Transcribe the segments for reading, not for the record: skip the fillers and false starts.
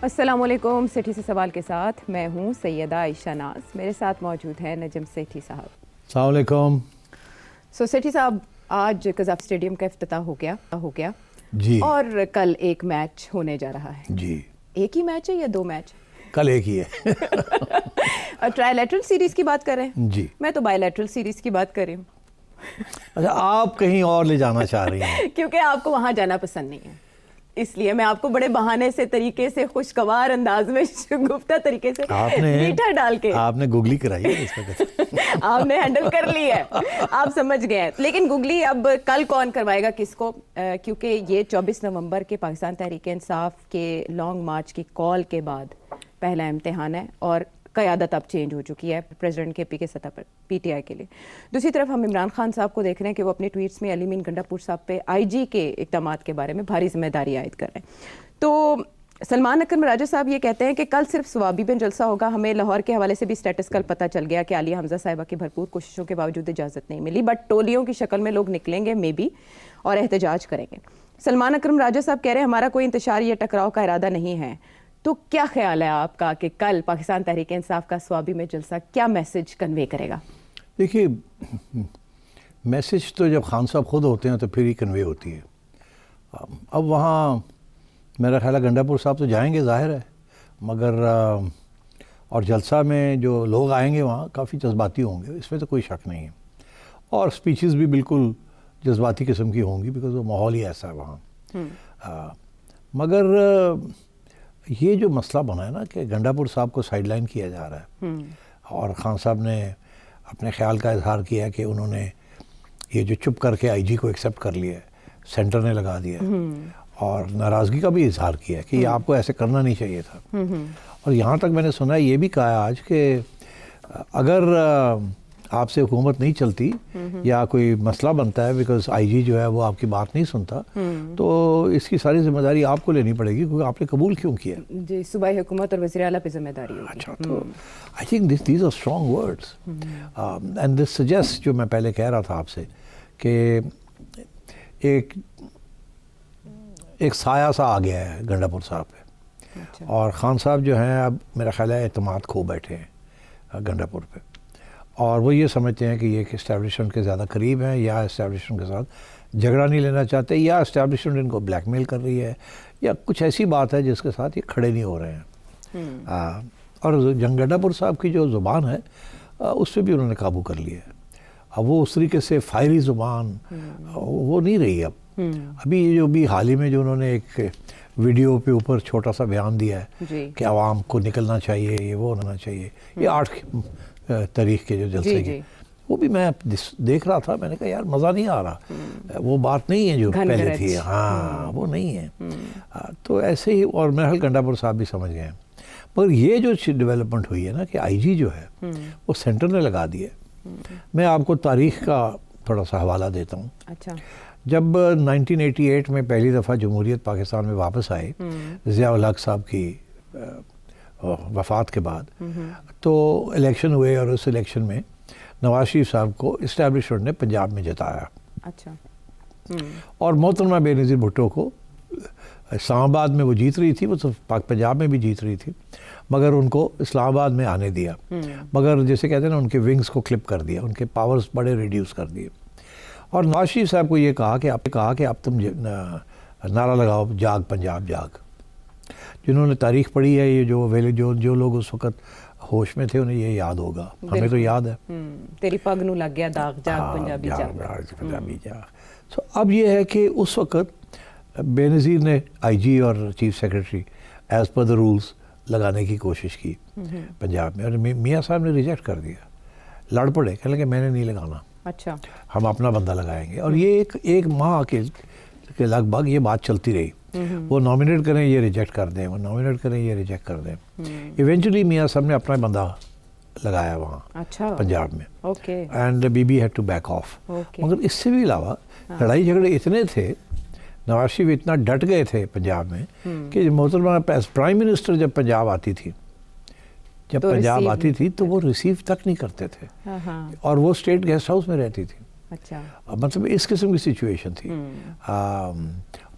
السلام علیکم. سیٹھی سے سوال کے ساتھ میں ہوں سیدہ عائشہ ناز. میرے ساتھ موجود ہیں نجم سیٹھی صاحب. السلام علیکم. سیٹھی صاحب, آج قذافی اسٹیڈیم کا افتتاح ہو گیا جی, اور کل ایک میچ ہونے جا رہا ہے. جی, ایک ہی میچ ہے یا دو میچ؟ کل ایک ہی ہے. ٹرائی لیٹرل سیریز کی بات کر رہے ہیں, جی, میں تو بائی لیٹرل سیریز کی بات کر رہی ہوں. اچھا, آپ کہیں اور لے جانا چاہ رہی ہیں. کیونکہ آپ کو وہاں جانا پسند نہیں ہے, اس لیے میں آپ کو بڑے بہانے سے طریقے سے خوشگوار انداز میں گفتہ طریقے سے میٹھا ڈال کے آپ نے گوگلی کرائی ہے اس وقت. آپ نے ہینڈل کر لی ہے, آپ سمجھ گئے ہیں. لیکن گوگلی اب کل کون کروائے گا کس کو, کیونکہ یہ 24 نومبر کے پاکستان تحریک انصاف کے لانگ مارچ کی کال کے بعد پہلا امتحان ہے, اور قیادت اب چینج ہو چکی ہے پریزیڈنٹ کے پی کے سطح پر پی ٹی آئی کے لیے. دوسری طرف ہم عمران خان صاحب کو دیکھ رہے ہیں کہ وہ اپنے ٹویٹس میں علی مین گنڈا پور صاحب پہ آئی جی کے اقدامات کے بارے میں بھاری ذمہ داری عائد کر رہے ہیں. تو سلمان اکرم راجہ صاحب یہ کہتے ہیں کہ کل صرف ثوابی بن جلسہ ہوگا. ہمیں لاہور کے حوالے سے بھی اسٹیٹس کل پتہ چل گیا کہ عالیہ حمزہ صاحبہ کی بھرپور کوششوں کے باوجود اجازت نہیں ملی, بٹ ٹولیوں کی شکل میں لوگ نکلیں گے مے بی اور احتجاج کریں گے. سلمان اکرم راجہ صاحب کہہ رہے ہیں ہمارا کوئی انتشار یا ٹکراؤ کا ارادہ نہیں ہے. تو کیا خیال ہے آپ کا کہ کل پاکستان تحریک انصاف کا ثوابی میں جلسہ کیا میسج کنوے کرے گا؟ دیکھیے, میسج تو جب خان صاحب خود ہوتے ہیں تو پھر ہی کنوے ہوتی ہے. اب وہاں میرا خیال ہے گنڈا پور صاحب تو جائیں گے, ظاہر ہے, مگر اور جلسہ میں جو لوگ آئیں گے وہاں کافی جذباتی ہوں گے, اس میں تو کوئی شک نہیں ہے. اور سپیچز بھی بالکل جذباتی قسم کی ہوں گی, بیکاز وہ ماحول ہی ایسا ہے وہاں. مگر یہ جو مسئلہ بنا ہے نا کہ گنڈا پور صاحب کو سائیڈ لائن کیا جا رہا ہے, اور خان صاحب نے اپنے خیال کا اظہار کیا کہ انہوں نے یہ جو چپ کر کے آئی جی کو ایکسیپٹ کر لیا ہے, سینٹر نے لگا دیا ہے, اور ناراضگی کا بھی اظہار کیا ہے کہ یہ آپ کو ایسے کرنا نہیں چاہیے تھا. اور یہاں تک میں نے سنا یہ بھی کہا آج کہ اگر آپ سے حکومت نہیں چلتی یا کوئی مسئلہ بنتا ہے بیکاز آئی جی جو ہے وہ آپ کی بات نہیں سنتا, تو اس کی ساری ذمہ داری آپ کو لینی پڑے گی, کیونکہ آپ نے قبول کیوں کیا؟ جی, صوبائی حکومت اور وزیر اعلیٰ پہ ذمہ داری ہوگی. اچھا, تو I think these are strong words, and this suggest, جو میں پہلے کہہ رہا تھا آپ سے, کہ ایک سایہ سا آ گیا ہے گنڈا پور صاحب پہ, اور خان صاحب جو ہیں اب میرا خیال ہے اعتماد کھو بیٹھے ہیں گنڈا پور پہ, اور وہ یہ سمجھتے ہیں کہ یہ اسٹیبلشمنٹ کے زیادہ قریب ہیں, یا اسٹیبلشمنٹ کے ساتھ جھگڑا نہیں لینا چاہتے, یا اسٹیبلشمنٹ ان کو بلیک میل کر رہی ہے, یا کچھ ایسی بات ہے جس کے ساتھ یہ کھڑے نہیں ہو رہے ہیں. اور گنڈا پور صاحب کی جو زبان ہے اس پہ بھی انہوں نے قابو کر لیا ہے. اب وہ اس طریقے سے فائری زبان وہ نہیں رہی. ابھی جو بھی حال ہی میں جو انہوں نے ایک ویڈیو پہ اوپر چھوٹا سا بیان دیا ہے کہ عوام کو نکلنا چاہیے, یہ وہ ہونا چاہیے, یہ 8 تاریخ کے جو جلسے کی, وہ بھی میں دیکھ رہا تھا, میں نے کہا یار مزہ نہیں آ رہا, وہ بات نہیں ہے جو پہلے تھی. ہاں, وہ نہیں ہے. تو ایسے ہی, اور میرا حال گنڈا پور صاحب بھی سمجھ گئے ہیں. مگر یہ جو ڈیولپمنٹ ہوئی ہے نا کہ آئی جی جو ہے وہ سینٹر نے لگا دیا ہے. میں آپ کو تاریخ کا تھوڑا سا حوالہ دیتا ہوں. اچھا, جب 1988 میں پہلی دفعہ جمہوریت پاکستان میں واپس آئی ضیاء الحق صاحب کی وفات کے بعد, تو الیکشن ہوئے, اور اس الیکشن میں نواز شریف صاحب کو اسٹیبلشمنٹ نے پنجاب میں جتایا. اچھا, اور محترمہ بے نظیر بھٹو کو اسلام آباد میں وہ جیت رہی تھی, وہ تو پنجاب میں بھی جیت رہی تھی, مگر ان کو اسلام آباد میں آنے دیا, مگر جیسے کہتے ہیں نا ان کے ونگز کو کلپ کر دیا, ان کے پاورز بڑے ریڈیوس کر دیے. اور نواز شریف صاحب کو یہ کہا کہ اب تم نعرہ لگاؤ, جاگ پنجاب جاگ. جنہوں نے تاریخ پڑھی ہے, یہ جو لوگ اس وقت ہوش میں تھے انہیں یہ یاد ہوگا, ہمیں تو یاد ہے. تیری پگ نو لگ گیا داغ, جاگ پنجابی جاگ. سو اب یہ ہے کہ اس وقت بے نظیر نے آئی جی اور چیف سیکرٹری ایز پر دا رولز لگانے کی کوشش کی پنجاب میں, اور میاں صاحب نے ریجیکٹ کر دیا, لڑ پڑے, کہنے لگے میں نے نہیں لگانا, اچھا ہم اپنا بندہ لگائیں گے. اور یہ ایک ماہ کے لگ بھگ یہ بات چلتی رہی. وہ نامینیٹ کریں, یہ ریجیکٹ کر دیں, وہ نامینیٹ کریں, یہ ریجیکٹ کر دیں. ایونچولی میاں صاحب نے اپنا بندہ لگایا وہاں, اچھا, پنجاب میں, اینڈ بی بی ہیڈ ٹو بیک آف. مگر اس سے بھی علاوہ لڑائی جھگڑے اتنے تھے, نواز شریف اتنا ڈٹ گئے تھے پنجاب میں کہ محترمہ پرائم منسٹر جب پنجاب آتی تھی تو وہ ریسیو تک نہیں کرتے تھے, اور وہ اسٹیٹ گیسٹ ہاؤس میں رہتی تھی. اچھا, مطلب اس قسم کی سچویشن تھی.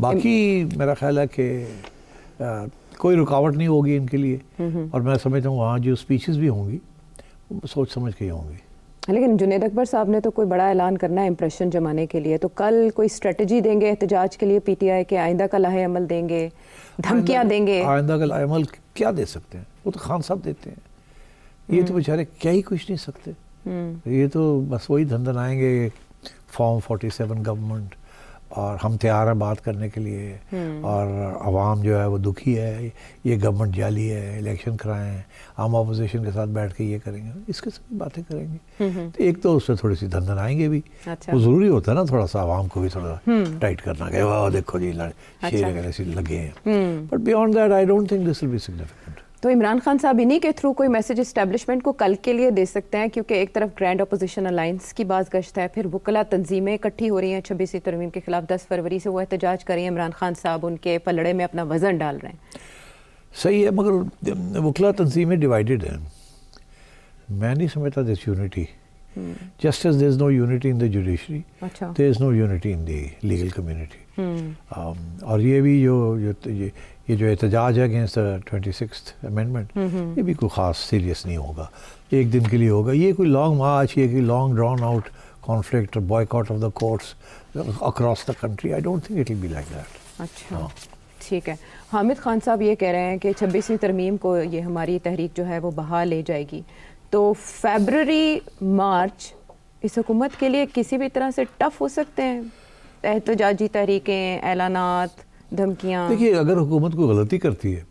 باقی میرا خیال ہے کہ کوئی رکاوٹ نہیں ہوگی ان کے لیے, اور میں سمجھتا ہوں وہاں جو اسپیچز بھی ہوں گی وہ سوچ سمجھ کے ہی ہوں گی. لیکن جنید اکبر صاحب نے تو کوئی بڑا اعلان کرنا ہے امپریشن جمانے کے لیے, تو کل کوئی اسٹریٹجی دیں گے احتجاج کے لیے پی ٹی آئی کے, آئندہ کا لاہ عمل دیں گے, دھمکیاں دیں گے؟ آئندہ کا لاہ عمل کیا دے سکتے ہیں, وہ تو خان صاحب دیتے ہیں. یہ تو بیچارے کیا ہی کچھ نہیں سکتے. یہ تو بس وہی دھندن آئیں گے فارم 47 گورنمنٹ, اور ہم تیار ہیں بات کرنے کے لیے, اور عوام جو ہے وہ دکھی ہے, یہ گورنمنٹ جعلی ہے, الیکشن کرائیں, ہم اپوزیشن کے ساتھ بیٹھ کے یہ کریں گے, اس قسم کی باتیں کریں گے. تو ایک تو اس سے تھوڑی سی دھندن آئیں گے بھی, وہ ضروری ہوتا ہے نا تھوڑا سا عوام کو بھی تھوڑا ٹائٹ کرنا کہ واہ دیکھو جی شیر ایسے لگے ہیں. But beyond that I don't think this will be significant. تو عمران خان صاحب انہی کے تھرو کوئی میسج اسٹیبلشمنٹ کو کل کے لیے دے سکتے ہیں, کیونکہ ایک طرف گرینڈ اپوزیشن الائنس کی باز گشت ہے, پھر وکلا تنظیمیں اکٹھی ہو رہی ہیں 26ویں ترمیم کے خلاف, 10 فروری سے وہ احتجاج کر رہی ہیں, عمران خان صاحب ان کے پلڑے میں اپنا وزن ڈال رہے ہیں. صحیح ہے, مگر وکلا تنظیمیں ڈیوائیڈڈ ہیں. میں نہیں سمجھتا دس unity. Just as there is no unity in the judiciary, there is no unity in the legal community. اور یہ بھی یہ جو احتجاج ہے اگینسٹ 26th amendment, یہ بھی کوئی خاص سیریس نہیں ہوگا, ایک دن کے لیے ہوگا. یہ کوئی لانگ مارچ, یہ کوئی long ڈران out conflict or boycott of the courts across the country, I don't think it will be like that. اچھا ٹھیک ہے. حامد خان صاحب یہ کہہ رہے ہیں کہ 26ویں ترمیم کو یہ ہماری تحریک جو ہے وہ بحال لے جائے گی, تو فیبرری مارچ اس حکومت کے لیے کسی بھی طرح سے ٹف ہو سکتے ہیں, احتجاجی تحریکیں, اعلانات, دھمکیاں. دیکھیے اگر حکومت کوئی غلطی کرتی ہے,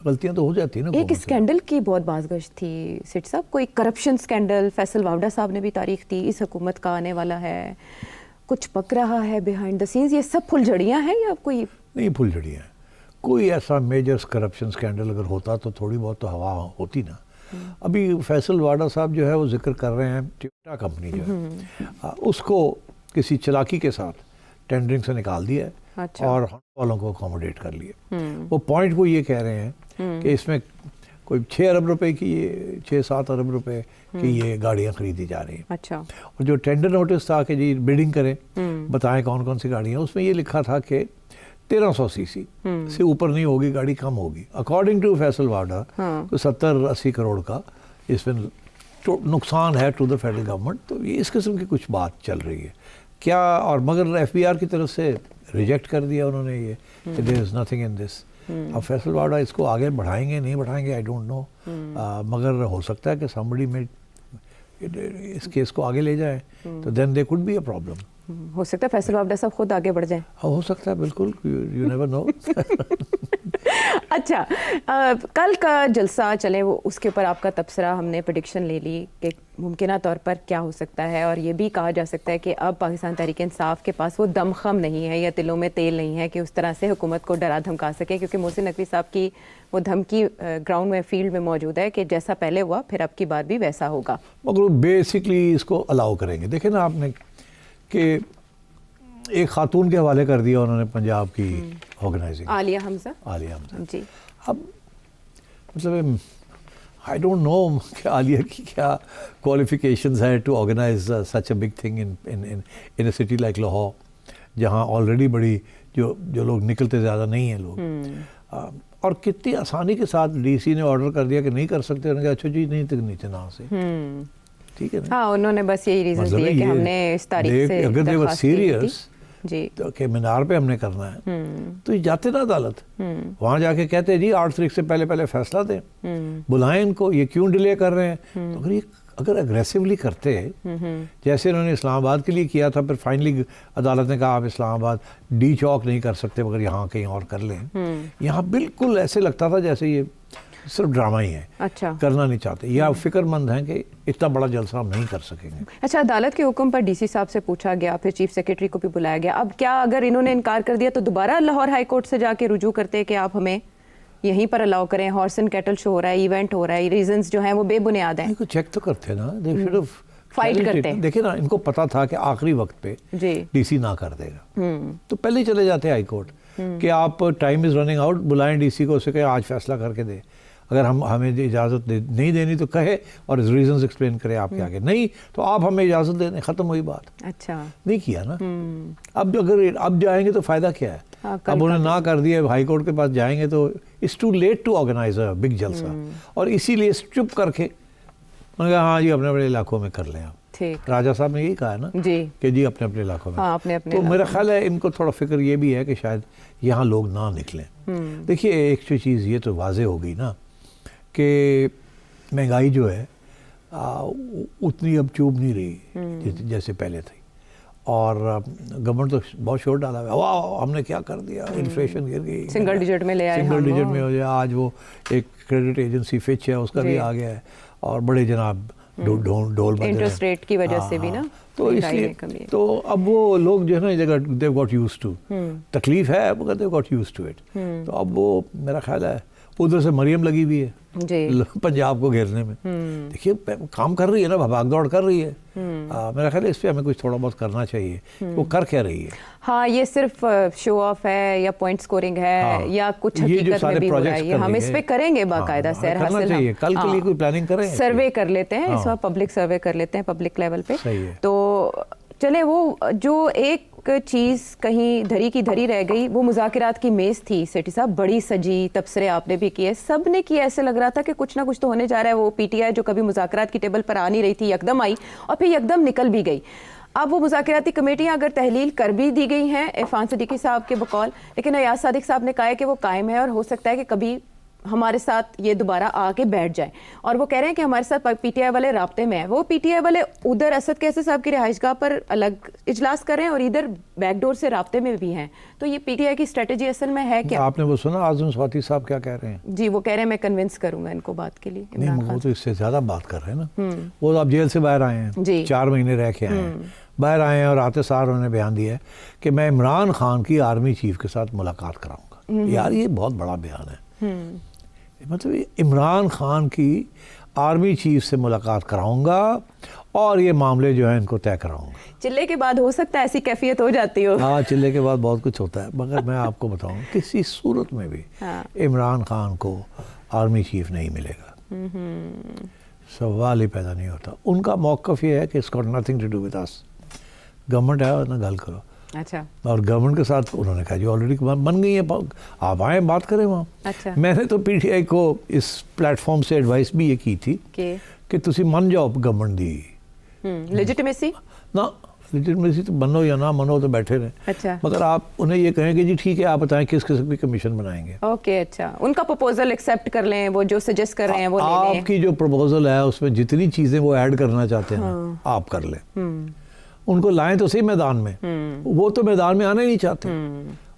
غلطیاں تو ہو جاتی ہیں نا. ایک اسکینڈل کی بہت بازگشت تھی سیٹ صاحب, کوئی کرپشن اسکینڈل, فیصل واوڈا صاحب نے بھی تاریخ دی, اس حکومت کا آنے والا ہے, کچھ پک رہا ہے بیہائنڈ دا سینز. یہ سب پھل جھڑیاں ہیں یا کوئی نہیں؟ پھل جھڑیاں ہیں. کوئی ایسا میجر کرپشن اسکینڈل اگر ہوتا تو تھوڑی بہت تو ہوا ہوتی نا. ابھی فیصل واڈا صاحب جو ہے وہ ذکر کر رہے ہیں ٹویوٹا کمپنی جو ہے اس کو کسی چلاکی کے ساتھ ٹینڈرنگ سے نکال دیا ہے اور والوں کو اکوموڈیٹ کر لیا. وہ پوائنٹ وہ یہ کہہ رہے ہیں کہ اس میں کوئی 6 ارب روپے کی 6-7 ارب روپے کی یہ گاڑیاں خریدی جا رہی ہیں. اچھا. اور جو ٹینڈر نوٹس تھا کہ جی بیڈنگ کریں, بتائیں کون کون سی گاڑیاں, اس میں یہ لکھا تھا کہ 1300 سی سی سے اوپر نہیں ہوگی گاڑی, کم ہوگی. اکارڈنگ ٹو فیصل واڈا تو 70-80 کروڑ کا اس میں نقصان ہے ٹو دا فیڈرل گورنمنٹ. تو یہ اس قسم کی کچھ بات چل رہی ہے کیا, اور مگر ایف بی آر کی طرف سے ریجیکٹ کر دیا انہوں نے یہ کہ دیر از نتھنگ ان دس. اب فیصل واڈا اس کو آگے بڑھائیں گے نہیں بڑھائیں گے آئی ڈونٹ نو, مگر ہو سکتا ہے کہ somebody میں اس کیس کو آگے لے جائیں تو دین دے could be a problem. ہو سکتا ہے فیصل واوڈا صاحب خود آگے بڑھ جائیں. ہو سکتا ہے, بالکل, یو نیور نو. اچھا, کل کا جلسہ چلے وہ اس کے اوپر آپ کا تبصرہ, ہم نے پریڈکشن لے لی کہ ممکنہ طور پر کیا ہو سکتا ہے, اور یہ بھی کہا جا سکتا ہے کہ اب پاکستان تحریک انصاف کے پاس وہ دم خم نہیں ہے یا تلوں میں تیل نہیں ہے کہ اس طرح سے حکومت کو ڈرا دھمکا سکے, کیونکہ محسن نقوی صاحب کی وہ دھمکی گراؤنڈ میں فیلڈ میں موجود ہے کہ جیسا پہلے ہوا پھر اب کی بار بھی ویسا ہوگا. مگر بیسکلی اس کو الاؤ کریں گے. دیکھیں نا آپ نے کہ ایک خاتون کے حوالے کر دیا انہوں نے پنجاب کی آرگنائزنگ, عالیہ حمزہ جی. اب مطلب آئی ڈونٹ نو کہ عالیہ کی کیا کوالیفیکیشنز ہیں to organize such a big thing in a city like Lahore, جہاں آلریڈی بڑی جو لوگ نکلتے زیادہ نہیں ہیں لوگ, اور کتنی آسانی کے ساتھ ڈی سی نے آرڈر کر دیا کہ نہیں کر سکتے. انہوں نے کہا اچھا جی نہیں تک نیچے نہ سے, ٹھیک ہے نا. ہاں, انہوں نے بس یہی ریزن دیے کہ ہم نے اس تاریخ سے اگر دے ور سیریس جی تو کہ مینار پہ ہم نے کرنا ہے تو یہ جاتے نا عدالت, وہاں جا کے کہتے جی 8 تاریخ سے پہلے فیصلہ دیں, بلائیں ان کو, یہ کیوں ڈیلے کر رہے ہیں. تو اگر یہ اگریسولی کرتے جیسے انہوں نے اسلام آباد کے لیے کیا تھا, پھر فائنلی عدالت نے کہا آپ اسلام آباد ڈی چوک نہیں کر سکتے مگر یہاں کہیں اور کر لیں, یہاں بالکل ایسے لگتا تھا جیسے یہ صرف ڈرامہ ہی ہے. اچھا, کرنا نہیں چاہتے یا فکر مند ہیں کہ اتنا بڑا جلسہ ہم نہیں کر سکیں گے. اچھا, عدالت کے حکم پر ڈی سی صاحب سے پوچھا گیا, پھر چیف سیکرٹری کو بھی بلایا گیا. اب کیا اگر انہوں نے انکار کر دیا تو دوبارہ لاہور ہائی کورٹ سے جا کے رجوع کرتے کہ آپ ہمیں یہیں پر الاؤ کریں, ہارس اینڈ کیٹل شو ہو رہا ہے, ایونٹ ہو رہا ہے, ریزنز جو ہیں وہ بے بنیاد ہیں. چیک تو کرتے نا, دے شوڈ ہیو فائٹ کرتے. دیکھیں نا, ان کو پتا تھا کہ آخری وقت پہ ڈی سی نہ کر دے گا تو پہلے ہی چلے جاتے ہائی کورٹ کہ آپ ٹائم از رننگ آؤٹ, بلائیں ڈی سی کو, اسے کہیں آج فیصلہ کر کے دے. اگر ہمیں اجازت نہیں دینی تو کہے اور ریزنز ایکسپلین کرے آپ کے آگے, نہیں تو آپ ہمیں اجازت دیں, ختم ہوئی بات. اچھا, نہیں کیا نا. اب اگر اب جائیں گے تو فائدہ کیا ہے, اب انہیں نہ کر دیا, ہائی کورٹ کے پاس جائیں گے تو it's too late to organize a big جلسہ, اور اسی لیے چپ کر کے انہوں نے کہا ہاں جی اپنے اپنے علاقوں میں کر لیں آپ. راجہ صاحب نے یہی کہا ہے نا کہ جی اپنے اپنے علاقوں میں. تو میرا خیال ہے ان کو تھوڑا فکر یہ بھی ہے کہ شاید یہاں لوگ نہ نکلیں. دیکھیے ایک چیز یہ تو واضح ہو گئی نا کہ مہنگائی جو ہے اتنی اب چوب نہیں رہی جیسے پہلے تھی, اور گورنمنٹ تو بہت شور ڈالا ہے, واہ ہم نے کیا کر دیا, انفلیشن گر گئی, سنگل ڈیجٹ میں لے آئے, سنگل ڈیجٹ میں ہو جائے. آج وہ ایک کریڈٹ ایجنسی فچ ہے اس کا بھی آ گیا ہے, اور بڑے جناب ڈول بجے انٹرسٹ ریٹ کی وجہ سے بھی نا, تو اس لیے تو اب وہ لوگ جو ہے نا they've got used to, تکلیف ہے مگر they've got used to it. تو اب وہ میرا خیال ہے ادھر سے مریم لگی ہوئی ہے پنجاب کو گھیرنے میں. دیکھیے کام کر رہی ہے نا, بھاگ دوڑ کر رہی ہے. میرا خیال ہے اس پہ ہمیں کچھ تھوڑا بہت کرنا چاہیے. وہ کر کیا رہی ہے؟ ہاں یہ صرف شو آف ہے یا پوائنٹ سکورنگ ہے یا کچھ حقیقت میں بھی ہو رہا ہے, ہم اس پہ کریں گے باقاعدہ سیر حاصل, کل کے لیے کوئی پلاننگ کریں, سروے کر لیتے ہیں اس وقت, پبلک سروے کر لیتے ہیں پبلک لیول پہ. تو چلے وہ جو ایک چیز کہیں دھری کی دھری رہ گئی, وہ مذاکرات کی میز تھی سیٹھی صاحب, بڑی سجی, تبصرے آپ نے بھی کیے, سب نے کیے, ایسے لگ رہا تھا کہ کچھ نہ کچھ تو ہونے جا رہا ہے. وہ پی ٹی آئی جو کبھی مذاکرات کی ٹیبل پر آ نہیں رہی تھی, یکدم آئی اور پھر یکدم نکل بھی گئی. اب وہ مذاکراتی کمیٹیاں اگر تحلیل کر بھی دی گئی ہیں عرفان صدیقی صاحب کے بقول, لیکن ایاز صادق صاحب نے کہا ہے کہ وہ قائم ہے اور ہو سکتا ہے کہ کبھی ہمارے ساتھ یہ دوبارہ آ کے بیٹھ جائیں. اور وہ کہہ رہے ہیں کہ ہمارے ساتھ پی ٹی آئی والے رابطے میں ہیں. وہ پی ٹی آئی والے ادھر اسد کیسے صاحب کی رہائش گاہ پر الگ اجلاس کر رہے ہیں اور ادھر بیک ڈور سے رابطے میں بھی ہیں. تو یہ پی ٹی آئی کی اسٹریٹجی اصل میں ہے کیا؟ آپ نے وہ سنا اعظم سواتی صاحب کیا کہہ رہے ہیں؟ جی وہ کہہ رہے ہیں میں کنونس کروں گا ان کو بات کے لیے. نہیں وہ تو اس سے زیادہ بات کر رہے ہیں نا. وہ اب جیل سے باہر آئے ہیں, 4 مہینے رہ کے آئے ہیں, باہر آئے ہیں, اور آتے سار انہوں نے بیان دیا ہے کہ میں عمران خان کی آرمی چیف کے ساتھ ملاقات کراؤں گا. یار یہ بہت بڑا بیان ہے. مطلب عمران خان کی آرمی چیف سے ملاقات کراؤں گا اور یہ معاملے جو ہیں ان کو طے کراؤں گا. چلے کے بعد ہو سکتا ہے ایسی کیفیت ہو جاتی ہو. ہاں چلے کے بعد بہت کچھ ہوتا ہے, مگر میں آپ کو بتاؤں کسی صورت میں بھی عمران خان کو آرمی چیف نہیں ملے گا. سوال ہی پیدا نہیں ہوتا. ان کا موقف یہ ہے کہ it's got nothing to do with us. Government ہے اور نہ گل کرو. اچھا. اور گورنمنٹ کے ساتھ انہوں نے کہا جی آلریڈی بن گئی ہیں, آپ آئیں بات کریں وہاں. اچھا. میں نے تو پی ٹی آئی کو اس پلیٹ فارم سے ایڈوائس بھی یہ کی تھی کہ تسی من جاؤ گورنمنٹ دی لیجٹمیسی نہ, لیجٹمیسی تو بنو یا نہ منو تو بیٹھے رہیں. اچھا. مگر آپ انہیں یہ کہیں کہ جی ٹھیک ہے آپ بتائیں کس قسم کی کمیشن بنائیں گے. اوکے. اچھا. ان کا پروپوزل ایکسیپٹ کر لیں, وہ جو سجیسٹ کر رہے ہیں وہ لے لیں. آپ کی جو پروپوزل ہے اس میں جتنی چیزیں وہ ایڈ کرنا چاہتے ہیں آپ کر لیں. ان کو لائیں تو صحیح میدان میں, وہ تو میدان میں آنا ہی نہیں چاہتے,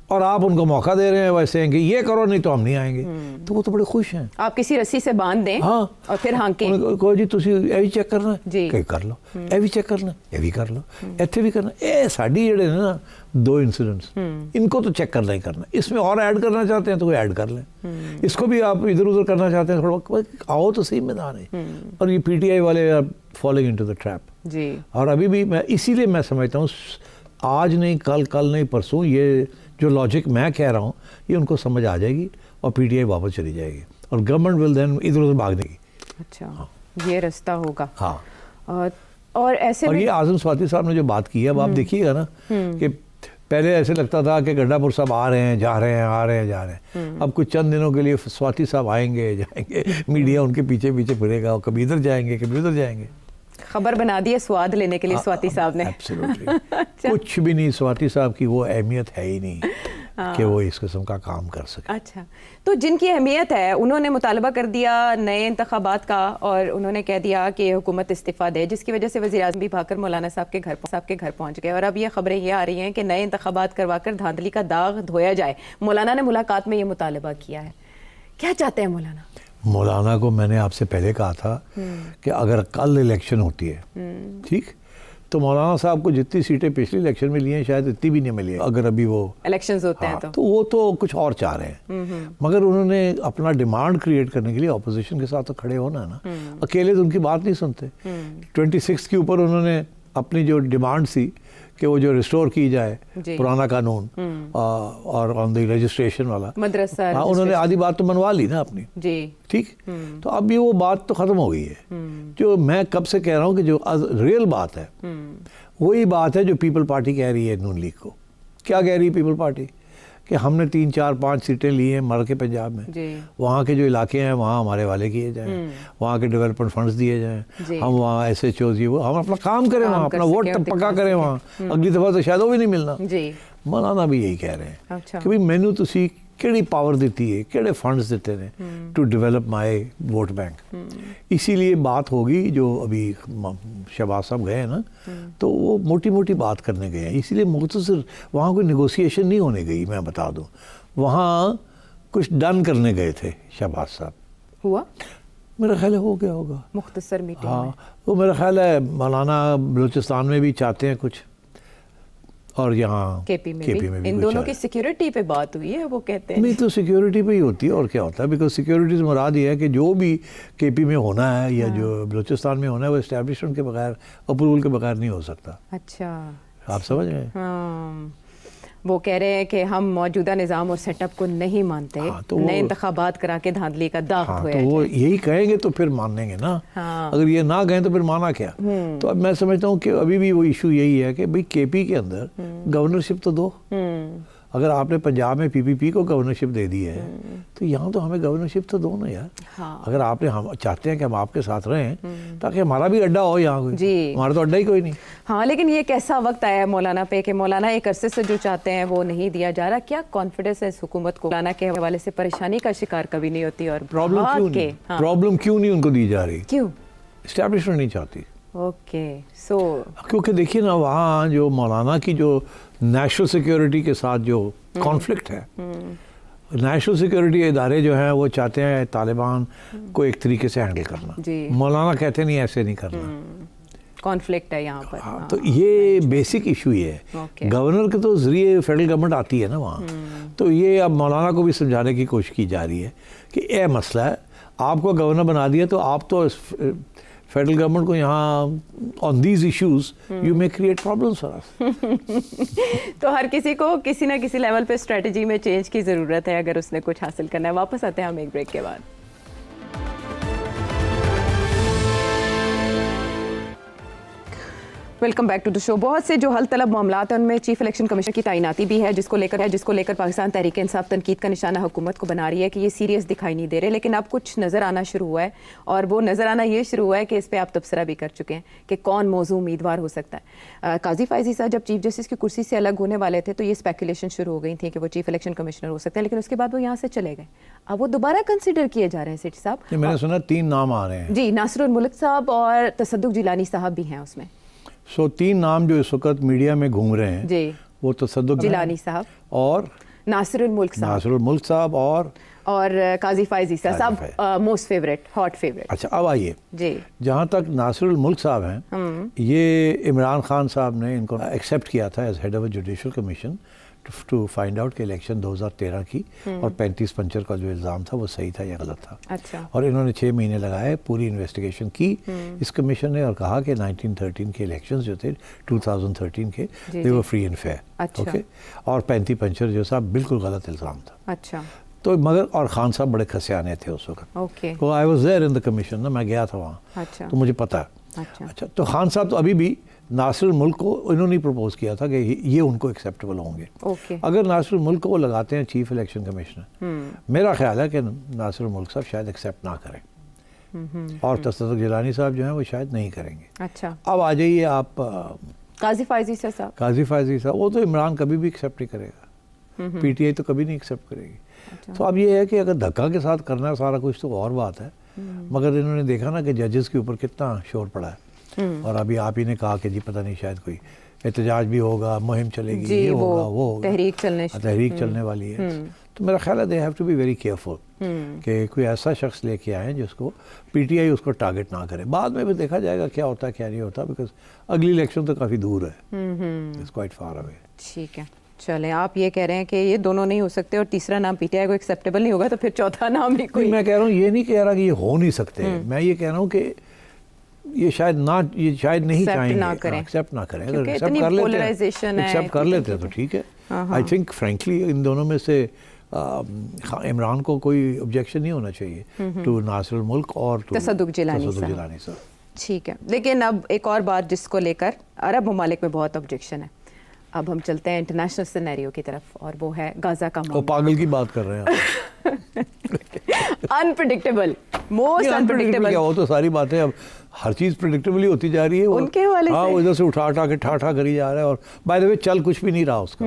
اور آپ ان کو موقع دے رہے ہیں ویسے ہیں کہ یہ کرو نہیں تو ہم نہیں آئیں گے. تو وہ تو بڑے خوش ہیں. آپ کسی رسی سے باندھ دیں اور پھر ہانکیں کوئی جی تسی یہ بھی چیک کرنا کہ کر لو, یہ بھی چیک کرنا یہ بھی کر لو, ایتھے بھی کرنا. اے ساڈی جڑے نا 2 انسیڈنٹس ان کو تو چیک کرنا ہی کرنا. اس میں اور ایڈ کرنا چاہتے ہیں تو وہ ایڈ کر لیں. اس کو بھی آپ ادھر ادھر کرنا چاہتے ہیں تھوڑا آؤ تو صحیح میدان ہے. اور یہ پی ٹی آئی والے are falling into the trap. جی. اور ابھی بھی میں اسی لیے میں سمجھتا ہوں آج نہیں کل نہیں پرسوں یہ جو لاجک میں کہہ رہا ہوں یہ ان کو سمجھ آ جائے گی اور پی ٹی آئی واپس چلی جائے گی اور گورنمنٹ ول دین ادھر ادھر بھاگنے کی. اچھا. یہ رستہ ہوگا. ہاں. اور ایسے اور یہ اعظم سواتی صاحب نے جو بات کی ہے اب آپ دیکھیے گا نا کہ پہلے ایسے لگتا تھا کہ گڈھا پور صاحب آ رہے ہیں جا رہے ہیں آ رہے ہیں جا رہے ہیں. اب کچھ چند دنوں کے لیے سواتی صاحب آئیں گے جائیں گے, میڈیا ان کے پیچھے پیچھے پھرے گا, کبھی ادھر جائیں گے کبھی ادھر جائیں گے. خبر بنا دی ہے سواد لینے کے لیے سواتی صاحب نے. کچھ بھی نہیں, سواتی صاحب کی وہ اہمیت ہے ہی نہیں کہ وہ اس قسم کا کام کر سکے. اچھا. تو جن کی اہمیت ہے انہوں نے مطالبہ کر دیا نئے انتخابات کا اور انہوں نے کہہ دیا کہ حکومت استعفیٰ دے, جس کی وجہ سے وزیر اعظم بھی بھاگ کر مولانا صاحب کے گھر پہنچ گئے. اور اب یہ خبریں یہ آ رہی ہیں کہ نئے انتخابات کروا کر دھاندلی کا داغ دھویا جائے. مولانا نے ملاقات میں یہ مطالبہ کیا ہے. کیا چاہتے ہیں مولانا؟ مولانا کو میں نے آپ سے پہلے کہا تھا کہ اگر کل الیکشن ہوتی ہے ٹھیک تو مولانا صاحب کو جتنی سیٹیں پچھلی الیکشن میں لی ہیں شاید اتنی بھی نہیں ملی. اگر ابھی وہ الیکشنز ہوتے ہیں تو وہ تو کچھ اور چاہ رہے ہیں, مگر انہوں نے اپنا ڈیمانڈ کریٹ کرنے کے لیے اپوزیشن کے ساتھ تو کھڑے ہونا ہے نا. اکیلے تو ان کی بات نہیں سنتے. 26 کے اوپر انہوں نے اپنی جو ڈیمانڈ تھی کہ وہ جو ریسٹور کی جائے پرانا قانون اور آن دی رجسٹریشن والا مدرسہ, انہوں نے آدھی بات تو منوا لی نا اپنی. جی ٹھیک. تو اب یہ وہ بات تو ختم ہو گئی ہے. جو میں کب سے کہہ رہا ہوں کہ جو ریئل بات ہے وہی بات ہے جو پیپل پارٹی کہہ رہی ہے نون لیگ کو. کیا کہہ رہی ہے پیپل پارٹی کہ ہم نے 3 4 5 سیٹیں لی ہیں مر کے پنجاب میں, جی وہاں کے جو علاقے ہیں وہاں ہمارے والے کیے جائیں, وہاں کے ڈیولپمنٹ فنڈز دیے جائیں, ہم وہاں ایس ایچ اوز وہ ہم اپنا کام کریں وہاں, اپنا ووٹ پکا کریں وہاں, اگلی دفعہ تو شاید وہ بھی نہیں ملنا. جی مولانا بھی یہی کہہ رہے ہیں اچھا کہ بھئی مینو تسی کیڑی پاور دیتی ہے, کیڑے فنڈز دیتے ہیں to develop my vote bank. اسی لیے بات ہوگی جو ابھی شہباز صاحب گئے ہیں نا, تو وہ موٹی موٹی بات کرنے گئے ہیں, اسی لیے مختصر وہاں کوئی نیگوسیشن نہیں ہونے گئی. میں بتا دوں وہاں کچھ ڈن کرنے گئے تھے شہباز صاحب, ہوا میرا خیال ہے ہو گیا ہوگا. مختصر میٹنگ ہاں وہ میرا خیال ہے مولانا بلوچستان میں بھی چاہتے ہیں کچھ, اور یہاں کے پی میں بھی ان دونوں کی سیکیورٹی پہ بات ہوئی ہے, وہ کہتے ہیں نہیں تو سیکیورٹی پہ ہی ہوتی ہے اور کیا ہوتا ہے, بیکاز سیکیورٹی سے مراد یہ ہے کہ جو بھی کے پی میں ہونا ہے یا جو بلوچستان میں ہونا ہے وہ اسٹیبلشمنٹ کے بغیر اپروول کے بغیر نہیں ہو سکتا. اچھا آپ سمجھ گئے. ہاں وہ کہہ رہے ہیں کہ ہم موجودہ نظام اور سیٹ اپ کو نہیں مانتے, نئے انتخابات کرا کے دھاندلی کا داغ دھویا تو وہ یہی کہیں گے تو پھر مانیں گے نا, اگر یہ نہ کہیں تو پھر مانا کیا. تو اب میں سمجھتا ہوں کہ ابھی بھی وہ ایشو یہی ہے کہ بھئی کے پی کے اندر گورنرشپ تو دو. اگر آپ نے پنجاب میں پی پی پی کو گورنرشپ دے دی ہے تو یہاں تو ہمیں گورنرشپ تو دو نا یار. اگر آپ نے ہم چاہتے ہیں کہ ہم آپ کے ساتھ رہیں تاکہ ہمارا بھی اڈا ہو یہاں, کوئی ہمارا تو اڈا ہی کوئی نہیں. ہاں لیکن یہ کیسا وقت آیا ہے مولانا پہ کہ مولانا ایک عرصے سے جو چاہتے ہیں وہ نہیں دیا جا رہا. کیا کانفیڈنس ہے اس حکومت کو مولانا کے حوالے سے پریشانی کا شکار کبھی نہیں ہوتی؟ اور پرابلم کیوں نہیں ان کو دی جا رہی؟ کیوں؟ اسٹیبلشمنٹ نہیں چاہتی. اوکے سو کیونکہ دیکھیے نا وہاں جو مولانا کی جو نیشنل سیکیورٹی کے ساتھ جو کانفلکٹ ہے, نیشنل سیکیورٹی ادارے جو ہیں وہ چاہتے ہیں طالبان کو ایک طریقے سے ہینڈل کرنا, مولانا کہتے نہیں ایسے نہیں کرنا. کانفلکٹ ہے یہاں پر. تو یہ بیسک ایشو یہ ہے. گورنر کے تو ذریعے فیڈرل گورنمنٹ آتی ہے نا وہاں, تو یہ اب مولانا کو بھی سمجھانے کی کوشش کی جا رہی ہے کہ یہ مسئلہ ہے, آپ کو گورنر بنا دیا تو آپ تو فیڈرل گورنمنٹ کو یہاں آن دیز ایشوز یو میں کریٹ پرابلمس فار اس. تو ہر کسی کو کسی نہ کسی لیول پہ اسٹریٹجی میں چینج کی ضرورت ہے اگر اس نے کچھ حاصل کرنا ہے. واپس آتے ہیں ہم ایک بریک کے بعد. ویلکم بیک ٹو دا شو. بہت سے جو حل طلب معاملات ہیں ان میں چیف الیکشن کمیشن کی تعیناتی بھی ہے, جس کو لے کر پاکستان تحریک انصاف تنقید کا نشانہ حکومت کو بنا رہی ہے کہ یہ سیریس دکھائی نہیں دے رہے. لیکن اب کچھ نظر آنا شروع ہوا ہے, اور وہ نظر آنا یہ شروع ہوا ہے کہ اس پہ آپ تبصرہ بھی کر چکے ہیں کہ کون موضوع امیدوار ہو سکتا ہے. قاضی فائزی صاحب جب چیف جسٹس کی کرسی سے الگ ہونے والے تھے تو یہ اسپیکولیشن شروع ہو گئی تھی کہ وہ چیف الیکشن کمشنر ہو سکتے ہیں, لیکن اس کے بعد وہ یہاں سے چلے گئے. اب وہ دوبارہ کنسیڈر کیے جا رہے ہیں سیٹھی صاحب. میں نے سنا 3 نام آ رہے ہیں. جی, ناصر الملک صاحب اور تصدق جیلانی صاحب بھی ہیں اس میں. 3 نام جو اس وقت میڈیا میں گھوم رہے ہیں جی, وہ تصدق جیلانی صاحب اور ناصر الملک صاحب اور قاضی فائزی صاحب موسٹ فیوریٹ, ہاٹ فیوریٹ. اچھا اب آئیے جی, جہاں تک ناصر الملک صاحب ہیں, یہ عمران خان صاحب نے ان کو ایکسیپٹ کیا تھا as head of a judicial commission to find out کہ الیکشن 2013 کی اور 35 پنچر کا جو الزام تھا وہ صحیح تھا یا غلط تھا. اچھا, اور انہوں نے 6 مہینے لگائے, پوری انویسٹیگیشن کی اس کمیشن نے, اور کہا کہ 1913 کے الیکشنز جو تھے 2013 کے they were free and fair. Okay, اور 35 پنچر جو صاحب بالکل غلط الزام تھا. اچھا, تو مگر اور خان صاحب بڑے خسیانے تھے اس وقت. Okay, I was there in the commission نا, میں گیا تھا وہاں. اچھا, تو مجھے پتا ہے. اچھا, تو خان صاحب تو ابھی بھی ناصر الملک کو انہوں نے پروپوز کیا تھا کہ یہ ان کو ایکسیپٹیبل ہوں گے. اگر ناصر الملک کو وہ لگاتے ہیں چیف الیکشن کمشنر, میرا خیال ہے کہ ناصر الملک صاحب شاید ایکسیپٹ نہ کریں, اور تصدق جیلانی صاحب جو ہیں وہ شاید نہیں کریں گے. اچھا, اب آ جائیے آپ قاضی فائزی صاحب. قاضی فائزی صاحب, وہ تو عمران کبھی بھی ایکسیپٹ نہیں کرے گا, پی ٹی آئی تو کبھی نہیں ایکسیپٹ کرے گی. تو اب یہ ہے کہ اگر دھکا کے ساتھ کرنا ہے سارا کچھ تو اور بات ہے, مگر انہوں نے دیکھا نا کہ ججز کے اوپر کتنا شور پڑا ہے, اور ابھی آپ ہی نے کہا کہ جی پتہ نہیں شاید کوئی احتجاج بھی ہوگا, مہم چلے گی, یہ ہوگا وہ ہوگا, تحریک چلنے والی ہے. تو میرا خیال ہے they have to be very careful کہ کوئی ایسا شخص لے کے آئیں جس کو پی ٹی آئی اس کو ٹارگٹ نہ کرے. بعد میں بھی دیکھا جائے گا کیا ہوتا ہے کیا نہیں ہوتا, بیکاز اگلی الیکشن تو کافی دور ہے, اٹس کوائٹ فار اوے. ٹھیک ہے, چلیں آپ یہ کہہ رہے ہیں کہ یہ دونوں نہیں ہو سکتے اور تیسرا نام پی ٹی آئی کو ایکسیپٹیبل نہیں ہوگا, تو پھر چوتھا نام بھی کوئی. میں کہہ رہا ہوں یہ نہیں کہہ رہا کہ یہ ہو نہیں سکتے, میں یہ کہہ رہا ہوں کہ یہ شاید نہیں چاہیں گے, ایکسیپٹ نہ کریں. اگر ایکسیپٹ کر لیتے تو ٹھیک ہے. آئی تھنک فرینکلی ان دونوں میں سے عمران کو کوئی آبجیکشن نہیں ہونا چاہیے ٹو ناصر الملک اور تصدق جیلانی صاحب. ٹھیک ہے, لیکن اب ایک اور بات جس کو لے کر عرب ممالک میں بہت آبجیکشن ہے. اب ہم چلتے ہیں انٹرنیشنل سینیریو کی طرف اور وہ ہے غزہ کا وہ معاملہ. پاگل کی بات کر رہے ہیں انپریڈکٹیبل، موسٹ انپریڈکٹیبل. کیا، وہ تو ساری باتیں اب ہر چیز پریڈکٹیبلی ہوتی جا رہی ہے. ان کے حوالے سے ہاں، وہ ادھر سے اٹھا کے ٹھا کری جا رہا ہے. اور بائی دا وے چل کچھ بھی نہیں رہا اس کا.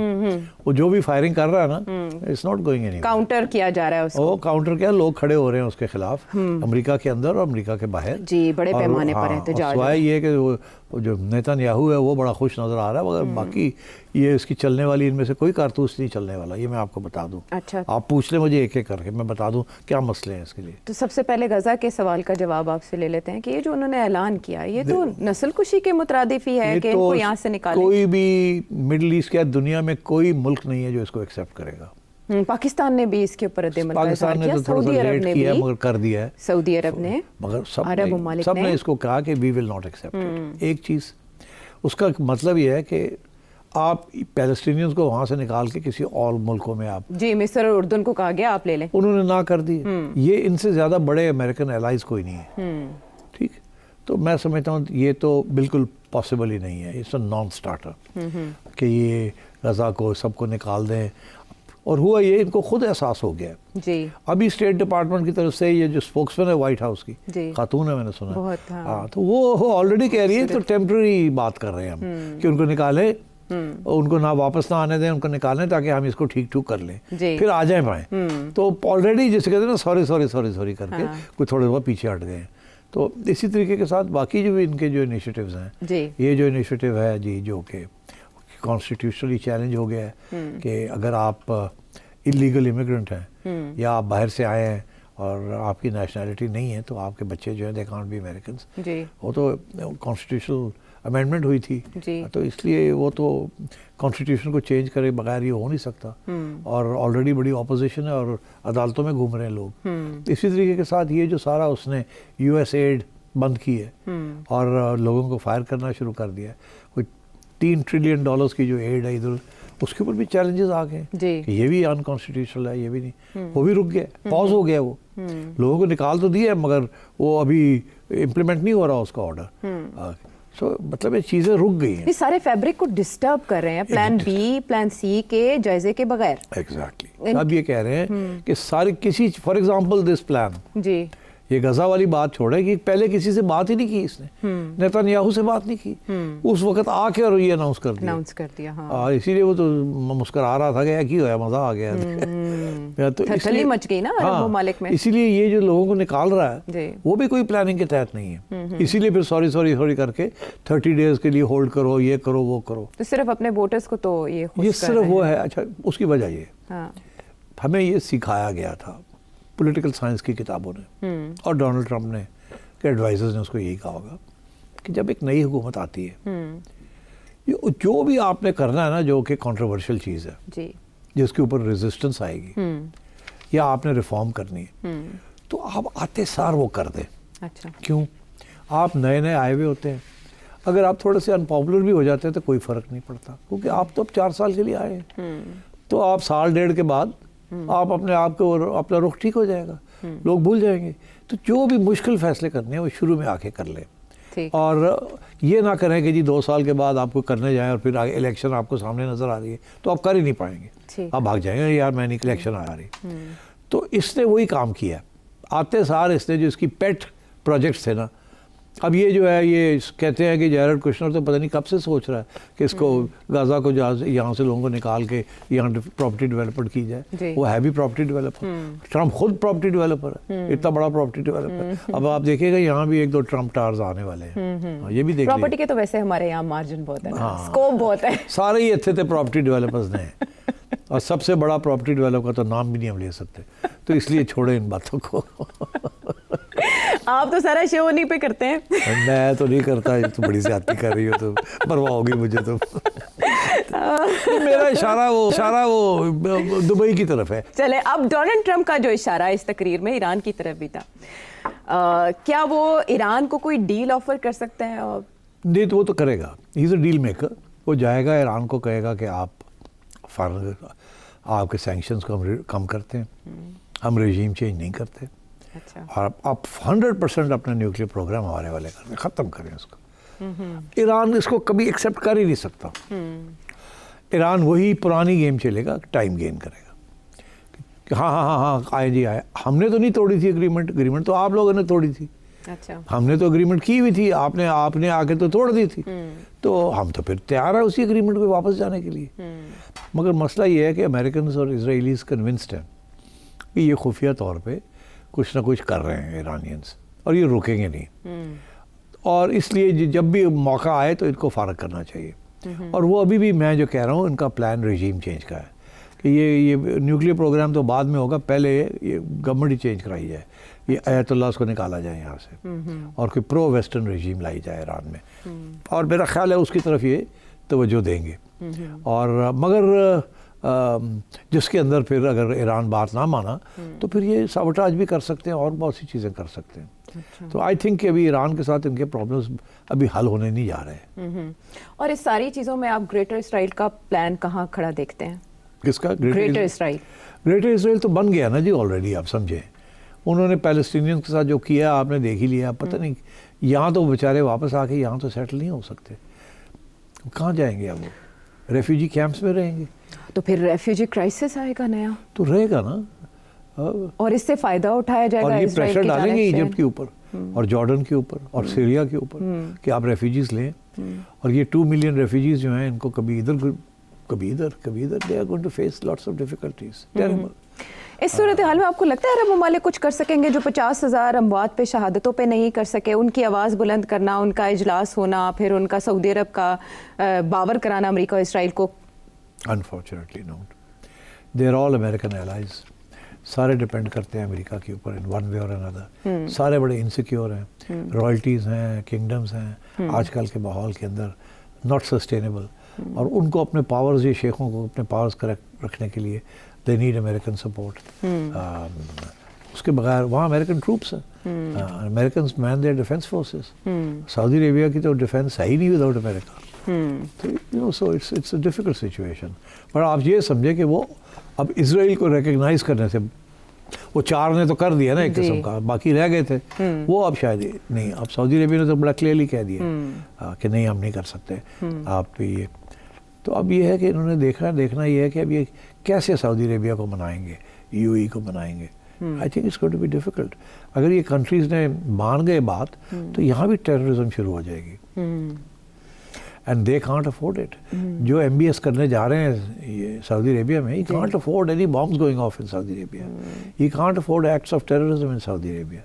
وہ جو بھی فائرنگ کر رہا ہے نا، it's not going any. Counter کیا جا رہا ہے اس کو. وہ کاؤنٹر کیا، لوگ کھڑے ہو رہے ہیں اس کے خلاف، امریکہ کے اندر اور امریکہ کے باہر. جی، بڑے پیمانے پر احتجاج. سوائے یہ کہ وہ جو نیتن یاہو ہے وہ بڑا خوش نظر آ رہا ہے، مگر باقی یہ اس کی چلنے والی ان میں سے کوئی کارتوس نہیں چلنے والا. یہ میں آپ کو بتا دوں. اچھا، آپ پوچھ لیں مجھے ایک ایک کر کے، میں بتا دوں کیا مسئلے ہیں اس کے لیے. تو سب سے پہلے غزہ کے سوال کا جواب آپ سے لے لیتے ہیں کہ یہ جو انہوں نے اعلان کیا یہ تو نسل کشی کے مترادف ہی ہے کہ ان کو یہاں سے نکالیں. کوئی بھی مڈل ایسٹ یا دنیا میں کوئی ملک نہیں ہے جو اس کو ایکسیپٹ کرے گا. پاکستان نے بھی اس کے اوپر رد عمل کا اظہار پاکستان نے کیا. تو تھوڑا سا سعودی عرب لیٹ نے کیا بھی، مگر کر دیا ہے. سعودی عرب نے، مگر عرب ممالک سب نے اس کو کہا کہ وی ول ناٹ ایکسیپٹ. ایک چیز اس کا مطلب یہ ہے کہ آپ پیلسٹینینز کو وہاں سے نکال کے کسی اور ملکوں میں آپ، جی مصر اور اردن کو کہا گیا آپ لے لیں. انہوں نے نہ کر دی. یہ ان سے زیادہ بڑے امریکن الائز کوئی نہیں ہے. ٹھیک، تو میں سمجھتا ہوں یہ تو بالکل پاسبل ہی نہیں ہے. اٹس اے نان اسٹارٹر کہ یہ غزہ کو سب کو نکال دیں. اور ہوا یہ، ان کو خود احساس ہو گیا. جی، ابھی اسٹیٹ ڈپارٹمنٹ کی طرف سے یہ جو اسپوکس مین ہے وائٹ ہاؤس کی، جی، خاتون ہے میں نے سنا. بہت. ہاں، تو وہ آلریڈی کہہ رہی ہے تو ٹیمپرری بات کر رہے ہیں ہم کہ ان کو نکالیں، ان کو نہ واپس نہ آنے دیں، ان کو نکالیں تاکہ ہم اس کو ٹھیک ٹھوک کر لیں، پھر آ جائیں پائیں. تو آلریڈی جیسے کہتے ہیں نا سوری سوری سوری سوری کر کے کوئی تھوڑے بہت پیچھے ہٹ گئے ہیں. تو اسی طریقے کے ساتھ باقی جو بھی ان کے جو انیشیٹیوز ہیں، یہ جو انیشیٹیو ہے جی جو کہ کانسٹیٹیوشنلی چیلنج ہو گیا ہے کہ اگر آپ اللیگل امیگرنٹ ہیں یا آپ باہر سے آئے ہیں اور آپ کی نیشنلٹی نہیں ہے تو آپ کے بچے جو ہیں دے کانٹ بی امیریکنس. وہ تو کانسٹیٹیوشنل امینڈمنٹ ہوئی تھی، تو اس لیے وہ تو کانسٹیٹیوشن کو چینج کرے بغیر یہ ہو نہیں سکتا. اور آلریڈی بڑی اپوزیشن ہے اور عدالتوں میں گھوم رہے ہیں لوگ. اسی طریقے کے ساتھ یہ جو سارا اس نے یو ایس ایڈ بند کی ہے اور لوگوں کو فائر کرنا شروع کر دیا ہے. کوئی $3 ٹریلین کی جو ایڈ ہے ادھر، اس کے اوپر بھی چیلنجز آ گئے کہ یہ بھی انکانسٹیٹیوشنل ہے، یہ بھی نہیں. وہ بھی رک گیا، پاز ہو گیا. وہ لوگوں کو نکال تو دیا مگر وہ ابھی امپلیمنٹ نہیں ہو رہا اس کا آرڈر. سو مطلب یہ چیزیں رک گئی ہیں. یہ سارے فیبرک کو ڈسٹرب کر رہے ہیں پلان بی پلان سی کے جائزے کے بغیر. ایگزیکٹلی. اب یہ کہہ رہے ہیں کہ سارے کسی، فار ایگزامپل دس پلان، جی یہ غزہ والی بات چھوڑے کہ پہلے کسی سے بات ہی نہیں کی اس نے، نیتن یاہو سے بات نہیں کی. اس وقت آ کے اور یہ اناؤنس کر دیا. ہاں، اسی لیے وہ تو مسکرا رہا تھا کہ کی ہوا، مزہ آ گیا. تو تھلی مچ گئی نا عرب ممالک میں. اسی لیے یہ جو لوگوں کو نکال رہا ہے وہ بھی کوئی پلاننگ کے تحت نہیں ہے. اسی لیے پھر سوری سوری سوری کر کے 30 days کے لیے ہولڈ کرو، یہ کرو وہ کرو. تو صرف اپنے ووٹرز کو تو یہ صرف وہ ہے. اچھا، اس کی وجہ یہ ہمیں یہ سکھایا گیا تھا پولیٹیکل سائنس کی کتابوں نے اور ڈونلڈ ٹرمپ نے کہ ایڈوائزرز نے اس کو یہی کہا ہوگا کہ جب ایک نئی حکومت آتی ہے، جو بھی آپ نے کرنا ہے نا جو کہ کنٹروورشل چیز ہے، جس کے اوپر ریزسٹنس آئے گی یا آپ نے ریفارم کرنی ہے، تو آپ آتے سار وہ کر دیں. اچھا، کیوں؟ آپ نئے نئے آئے ہوئے ہوتے ہیں. اگر آپ تھوڑے سے انپاپولر بھی ہو جاتے ہیں تو کوئی فرق نہیں پڑتا، کیونکہ آپ تو اب 4 سال کے لیے آئے ہیں. تو آپ 1.5 کے بعد آپ اپنے آپ کو اپنا رخ ٹھیک ہو جائے گا، لوگ بھول جائیں گے. تو جو بھی مشکل فیصلے کرنے ہیں وہ شروع میں آ کے کر لیں. اور یہ نہ کریں کہ جی 2 سال کے بعد آپ کو کرنے جائیں اور پھر الیکشن آپ کو سامنے نظر آ رہی ہے تو آپ کر ہی نہیں پائیں گے. آپ بھاگ جائیں گے یار میں نہیں، الیکشن آ رہی. تو اس نے وہی کام کیا. آتے سار اس نے جو اس کی پیٹ پروجیکٹس تھے نا، اب یہ جو ہے یہ کہتے ہیں کہ جیرڈ کوشنر تو پتہ نہیں کب سے سوچ رہا ہے کہ اس کو غزہ کو یہاں سے لوگوں کو نکال کے یہاں پراپرٹی ڈیولپر کی جائے. وہ ہے بھی پراپرٹی ڈیولپر. ٹرمپ خود پراپرٹی ڈیولپر ہے، اتنا بڑا پراپرٹی ڈیولپر. اب آپ دیکھیں گا یہاں بھی 1-2 ٹرمپ ٹارز آنے والے ہیں. یہ بھی دیکھ پراپرٹی کے تو ویسے ہمارے یہاں مارجن بہت ہے، اسکوپ بہت ہے. سارے ہی اچھے تھے پراپرٹی ڈیولپرز نے، اور سب سے بڑا پراپرٹی ڈیولپر کا تو نام بھی نہیں ہم لے سکتے. تو اس لیے چھوڑیں ان باتوں کو. آپ تو سارا شو انہی پہ کرتے ہیں. میں تو نہیں کرتا، تو بڑی زیادتی کر رہی ہو، تو پرواہ ہوگی مجھے. تو میرا اشارہ وہ دبئی کی طرف ہے. چلے اب ڈونلڈ ٹرمپ کا جو اشارہ اس تقریر میں ایران کی طرف بھی تھا، کیا وہ ایران کو کوئی ڈیل آفر کر سکتے ہیں؟ نہیں، تو وہ تو کرے گا. ہی از اے ڈیل میکر. وہ جائے گا ایران کو کہے گا کہ آپ کے سینکشنز کو ہم کم کرتے ہیں، ہم رژیم چینج نہیں کرتے، اور آپ 100% اپنا نیوکلیر پروگرام ہمارے والے ختم کریں اس کو. ایران اس کو کبھی ایکسیپٹ کر ہی نہیں سکتا. ایران وہی پرانی گیم چلے گا, ٹائم گین کرے گا کہ ہاں آئے جی آئے. ہم نے تو نہیں توڑی تھی اگریمنٹ تو آپ لوگوں نے توڑی تھی. اچھا, ہم نے تو اگریمنٹ کی ہوئی تھی, آپ نے آ کے تو توڑ دی تھی. تو ہم تو پھر تیار ہیں اسی اگریمنٹ پہ واپس جانے کے لیے. مگر مسئلہ یہ ہے کہ امریکنز اور اسرائیلیز کنونسڈ ہیں کہ یہ خفیہ طور پہ کچھ نہ کچھ کر رہے ہیں ایرانینز, اور یہ رکیں گے نہیں. اور اس لیے جب بھی موقع آئے تو ان کو فارغ کرنا چاہیے. اور وہ ابھی بھی میں جو کہہ رہا ہوں ان کا پلان رجیم چینج کا ہے کہ یہ نیوکلیئر پروگرام تو بعد میں ہوگا, پہلے یہ گورنمنٹ ہی چینج کرائی جائے, یہ آیت اللہ کو نکالا جائے یہاں سے اور کوئی پرو ویسٹرن رجیم لائی جائے ایران میں. اور میرا خیال ہے اس کی طرف یہ توجہ دیں گے. اور مگر جس کے اندر پھر اگر ایران بات نہ مانا تو پھر یہ سابوٹاج بھی کر سکتے ہیں اور بہت سی چیزیں کر سکتے ہیں. تو آئی تھنک کہ ابھی ایران کے ساتھ ان کے پرابلمس ابھی حل ہونے نہیں جا رہے. اور اس ساری چیزوں میں آپ گریٹر اسرائیل کا پلان کہاں کھڑا دیکھتے ہیں؟ کس کا؟ گریٹر اسرائیل. گریٹر اسرائیل تو بن گیا نا جی آلریڈی, آپ سمجھیں. انہوں نے پیلسٹینین کے ساتھ جو کیا آپ نے دیکھ ہی لیا. پتہ نہیں یہاں تو بیچارے واپس آ کے یہاں تو سیٹل نہیں ہو سکتے, کہاں جائیں گے اب وہ؟ ریفیوجی کیمپس میں رہیں گے. تو پھر ریفیوجی کرائسس آئے گا نیا, تو رہے گا نا, اور اس سے فائدہ اٹھایا جائے گا. اور یہ پریشر ڈالیں گے ایجپٹ کے اوپر اور جارڈن کے اوپر اور سیریا کے اوپر کہ آپ ریفیوجیز لیں. اور یہ 2 ملین ریفیوجیز جو ہیں ان کو کبھی ادھر کبھی ادھر they are going to face lots of difficulties. Terrible. اس صورتحال میں آپ کو لگتا ہے عرب ممالک کچھ کر سکیں گے جو 50,000 اموات پہ شہادتوں پہ نہیں کر سکے؟ ان کی آواز بلند کرنا, ان کا اجلاس ہونا, پھر ان کا سعودی عرب کا باور کرانا امریکہ اور اسرائیل کو. Unfortunately not. They are all American allies. سارے ڈپینڈ کرتے ہیں امریکہ کے اوپر in one way or another. سارے بڑے انسیکیور ہیں, رائلٹیز ہیں, کنگڈمز ہیں آج کل کے ماحول کے اندر, ناٹ سسٹینیبل. اور ان کو اپنے پاورز, یہ شیخوں کو اپنے پاورز رکھنے کے لیے they need American support. اس کے بغیر وہاں امریکن ٹروپس ہیں, Americans man their defense forces. سعودی عربیہ کی تو ڈیفینس ہے ہی نہیں without America. So it's a difficult situation. پر آپ یہ سمجھیں کہ وہ اب اسرائیل کو ریکگنائز کرنے سے, وہ 4 نے تو کر دیا نا ایک قسم کا, باقی رہ گئے تھے وہ اب شاید نہیں. اب سعودی عربیہ نے تو بڑا کلیئرلی کہہ دیا کہ نہیں ہم نہیں کر سکتے آپ. یہ تو اب یہ ہے کہ انہوں نے دیکھنا یہ ہے کہ اب یہ کیسے سعودی عربیہ کو منائیں گے, UAE کو منائیں گے. I think it's going to be difficult. اگر یہ کنٹریز نے مان گئے بات تو یہاں بھی ٹیررزم شروع ہو جائے گی. And they can't afford it. جو MBS کرنے جا رہے ہیں یہ سعودی عربیہ میں, he can't afford any Bombas going of in Saudi Arabia. He can't afford acts of terrorism in Saudi Arabia.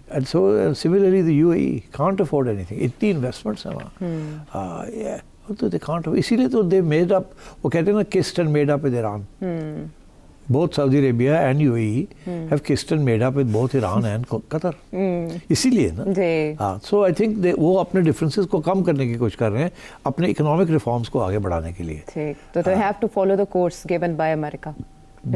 And so similarly the UAE can't afford any thing. اتنی investments ہیں وہاں, تو دے کانٹ. اسی لیے تو دے میڈ اپ, وہ کہتے ہیں نا kissed and made up with Iran. Both Saudi Arabia and UAE have kissed and made up with both Iran and Qatar. اسی لیے نا. ہاں, so I think وہ اپنے ڈفرینسز کو کم کرنے کی کوشش کر رہے ہیں اپنے اکنامک ریفارمز کو آگے بڑھانے کے لیے. تو they have to follow the course given by America.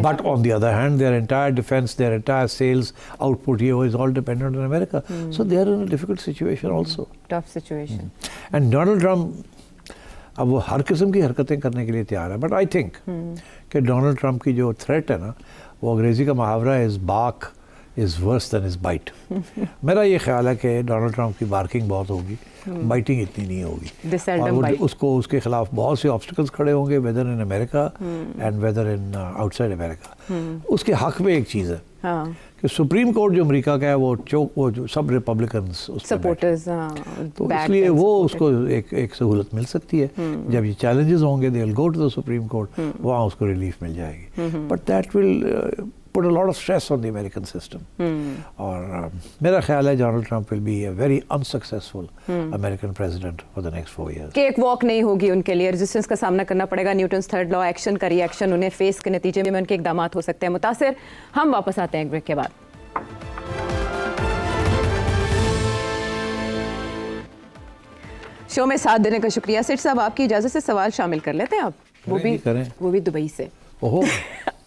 But on the other hand, their entire defense, their entire sales output here is all dependent on America. So they are in a difficult situation also. Tough situation. And Donald Trump اب وہ ہر قسم کی حرکتیں کرنے کے لیے تیار ہے. بٹ آئی تھنک کہ ڈونلڈ ٹرمپ کی جو تھریٹ ہے نا, وہ انگریزی کا محاورہ ہے, از bark is worse than his bite. میرا یہ خیال ہے کہ ڈونلڈ ٹرمپ کی بارکنگ بہت ہوگی, بائٹنگ اتنی نہیں ہوگی. اور اس کو اس کے خلاف بہت سے آبسٹیکلس کھڑے ہوں گے, whether in America and whether in outside America. اس کے حق میں ایک چیز ہے کہ سپریم کورٹ جو امریکہ کا ہے وہ جو سب ریپبلکنز سپورٹرز, تو اس لیے وہ اس کو ایک سہولت مل سکتی ہے. جب یہ چیلنجز ہوں گے they will go to the supreme court, وہاں اس کو ریلیف مل جائے گی. But that will put a lot of stress on the American system. اور میرا خیال ہے Donald Trump will be a very unsuccessful American president for the next 4 years. کہ ایک واک نہیں ہوگی ان کے لیے, ریزسٹنس کا سامنا کرنا پڑے گا. نیوٹنس تھرڈ لا, ایکشن کا ری ایکشن, انہیں فیس کے نتیجے میں ان کے اقدامات ہو سکتے ہیں متاثر. ہم واپس آتے ہیں ایک بریک کے بعد. شو میں ساتھ دینے کا شکریہ. سیٹ صاحب آپ کی اجازت سے سوال شامل کر لیتے ہیں آپ, وہ بھی دبئی سے.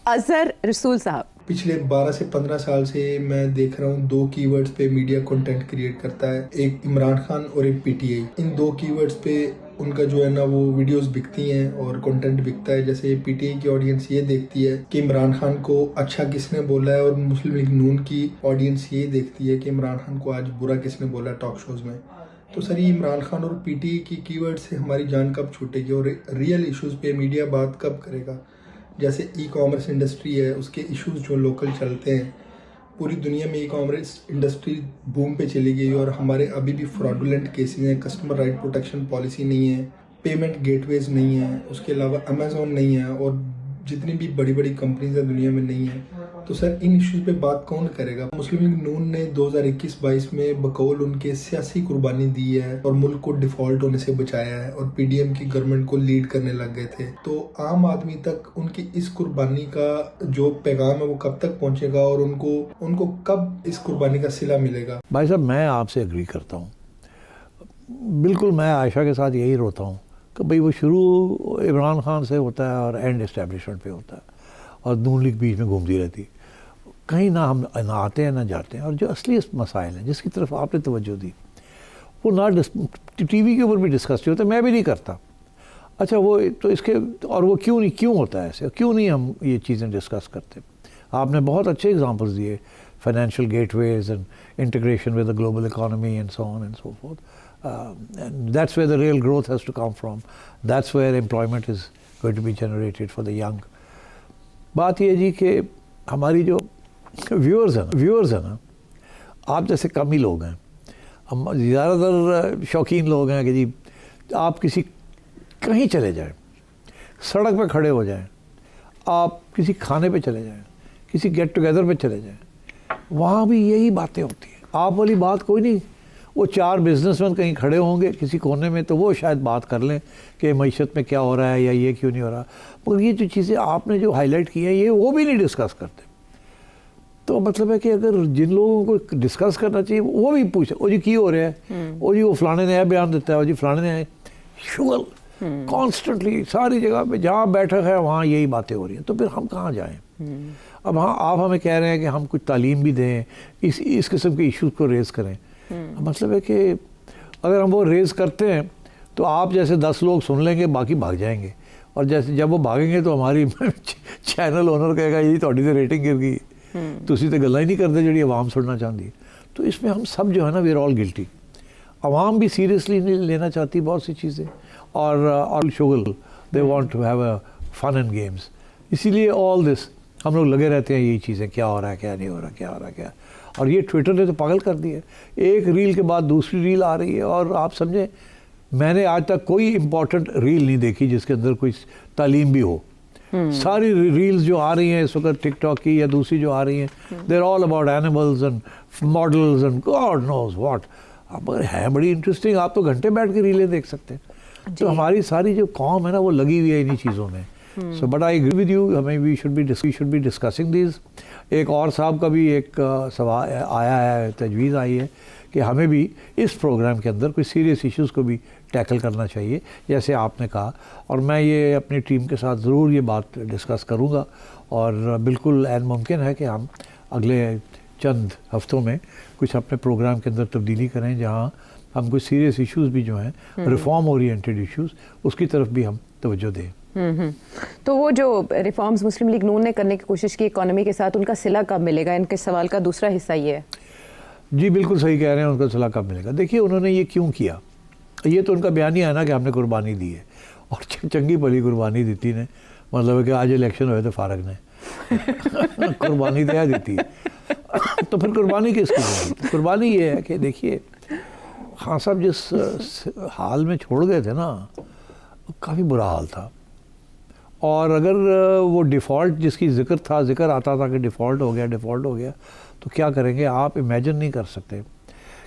اظہر رسول صاحب, پچھلے 12 سے 15 سال سے میں دیکھ رہا ہوں 2 کی ورڈز پہ میڈیا کنٹینٹ کریٹ کرتا ہے, ایک عمران خان اور ایک PTI. ان 2 کی ورڈز پہ ان کا جو ہے نا وہ ویڈیوز بکتی ہیں اور کنٹینٹ بکتا ہے. جیسے PTI کی آڈینس یہ دیکھتی ہے کہ عمران خان کو اچھا کس نے بولا ہے, اور مسلم لیگ نون کی آڈینس یہ دیکھتی ہے کہ عمران خان کو آج برا کس نے بولا ہے ٹاک شوز میں. تو سر یہ عمران خان اور پی ٹی آئی کی کی ورڈ سے ہماری جان کب چھوٹے گی اور ریئل ایشوز پہ میڈیا بات کب کرے گا؟ جیسے ای کامرس انڈسٹری ہے، اس کے ایشوز جو لوکل چلتے ہیں، پوری دنیا میں ای کامرس انڈسٹری بوم پہ چلی گئی اور ہمارے ابھی بھی فراڈولنٹ کیسز ہیں، کسٹمر رائٹ پروٹیکشن پالیسی نہیں ہے، پیمنٹ گیٹ ویز نہیں ہیں، اس کے علاوہ امیزون نہیں ہے اور جتنی بھی بڑی بڑی کمپنیز ہیں دنیا میں نہیں ہیں. تو سر ان ایشوز پہ بات کون کرے گا؟ مسلم لیگ نون نے 2021-22 میں بقول ان کے سیاسی قربانی دی ہے اور ملک کو ڈیفالٹ ہونے سے بچایا ہے اور پی ڈی ایم کی گورنمنٹ کو لیڈ کرنے لگ گئے تھے. تو عام آدمی تک ان کی اس قربانی کا جو پیغام ہے وہ کب تک پہنچے گا اور ان کو کب اس قربانی کا صلہ ملے گا؟ بھائی صاحب میں آپ سے ایگری کرتا ہوں بالکل. میں عائشہ کے ساتھ یہی روتا ہوں کہ بھئی وہ شروع عمران خان سے ہوتا ہے اور اینڈ اسٹیبلشمنٹ پہ ہوتا ہے اور نون لیگ بیچ میں گھومتی رہتی ہے. کہیں نہ ہم نہ آتے ہیں نہ جاتے ہیں. اور جو اصلی مسائل ہیں جس کی طرف آپ نے توجہ دی وہ نہ ٹی وی کے اوپر بھی ڈسکس نہیں ہوتا، میں بھی نہیں کرتا. اچھا وہ تو اس کے اور وہ کیوں ہوتا ہے ایسے، کیوں نہیں ہم یہ چیزیں ڈسکس کرتے؟ آپ نے بہت اچھے اگزامپلس دیے، financial gateways and integration with the global economy and so on and so forth. That's where the real growth has to come from. That's where employment is going to be generated for the young. بات یہ جی کہ ہماری جو viewers ہیں نا، آپ جیسے کم ہی لوگ ہیں. ہم زیادہ تر شوقین لوگ ہیں کہ جی آپ کہیں چلے جائیں، سڑک پہ کھڑے ہو جائیں، آپ کسی کھانے پہ چلے جائیں، کسی گیٹ ٹوگیدر پہ چلے جائیں، وہاں بھی یہی باتیں ہوتی ہیں. آپ والی بات کوئی نہیں. وہ 4 بزنس مین کہیں کھڑے ہوں گے کسی کونے میں تو وہ شاید بات کر لیں کہ معیشت میں کیا ہو رہا ہے یا یہ کیوں نہیں ہو رہا. مگر یہ جو چیزیں آپ نے جو ہائی لائٹ کی ہیں یہ وہ بھی نہیں ڈسکس کرتے. تو مطلب ہے کہ اگر جن لوگوں کو ڈسکس کرنا چاہیے وہ بھی پوچھیں او جی کی ہو رہا ہے، او جی وہ فلانے نے بیان دیتا ہے، او جی فلانے نے شغل کانسٹنٹلی ساری جگہ پہ جہاں بیٹھک ہے وہاں یہی باتیں ہو رہی ہیں. تو پھر ہم کہاں جائیں؟ اب ہاں آپ ہمیں کہہ رہے ہیں کہ ہم کچھ تعلیم بھی دیں، اس قسم کے ایشوز کو ریز کریں. مطلب ہے کہ اگر ہم وہ ریز کرتے ہیں تو آپ جیسے 10 لوگ سن لیں گے، باقی بھاگ جائیں گے. اور جیسے جب وہ بھاگیں گے تو ہماری چینل اونر کہے گا یہ تھوڑی تو ریٹنگ گر گئی، تسی تو گلاں ہی نہیں کرتے جڑی عوام سننا چاہتی ہے. تو اس میں ہم سب جو ہے نا وی آر آل گلٹی. عوام بھی سیریسلی نہیں لینا چاہتی بہت سی چیزیں، اور شغل they want to have a fun and games. اسی لیے آل دس ہم لوگ لگے رہتے ہیں یہی چیزیں کیا ہو رہا ہے کیا نہیں ہو رہا، کیا ہو رہا ہے کیا. اور یہ ٹویٹر نے تو پاگل کر دیا ہے. ایک ریل کے بعد دوسری ریل آ رہی ہے اور آپ سمجھیں میں نے آج تک کوئی امپورٹنٹ ریل نہیں دیکھی جس کے اندر کوئی تعلیم بھی ہو. ساری ریلز جو آ رہی ہیں اس وقت ٹک ٹاک کی یا دوسری جو آ رہی ہیں they are all about animals and models and God knows what. اب ہے بڑی انٹرسٹنگ، آپ تو گھنٹے بیٹھ کے ریلیں دیکھ سکتے ہیں. تو ہماری ساری جو قوم ہے نا وہ لگی ہوئی ہے انہی چیزوں میں. So but I agree with you, ہمیں we should be discussing these. ایک اور صاحب کا بھی ایک سوال آیا ہے، تجویز آئی ہے کہ ہمیں بھی اس پروگرام کے اندر کوئی سیریس ایشوز کو بھی ٹیکل کرنا چاہیے جیسے آپ نے کہا. اور میں یہ اپنی ٹیم کے ساتھ ضرور یہ بات ڈسکس کروں گا اور بالکل عین ممکن ہے کہ ہم اگلے چند ہفتوں میں کچھ اپنے پروگرام کے اندر تبدیلی کریں جہاں ہم کوئی سیریس ایشوز بھی جو ہیں ریفارم اورینٹیڈ ایشوز اس کی طرف بھی ہم توجہ دیں. تو وہ جو ریفارمز مسلم لیگ نون نے کرنے کی کوشش کی اکانومی کے ساتھ، ان کا صلہ کب ملے گا؟ ان کے سوال کا دوسرا حصہ یہ ہے. جی بالکل صحیح کہہ رہے ہیں، ان کا صلہ کب ملے گا. دیکھیے انہوں نے یہ کیوں کیا، یہ تو ان کا بیان ہی ہے نا کہ ہم نے قربانی دی ہے اور چنگی بھلی قربانی دیتی نے. مطلب ہے کہ آج الیکشن ہوئے تو فارغ نے قربانی دیا دیتی ہے. تو پھر قربانی کس کی؟ قربانی یہ ہے کہ دیکھیے خان صاحب جس حال میں چھوڑ گئے تھے نا کافی برا حال تھا. اور اگر وہ ڈیفالٹ جس کی ذکر آتا تھا کہ ڈیفالٹ ہو گیا تو کیا کریں گے؟ آپ امیجن نہیں کر سکتے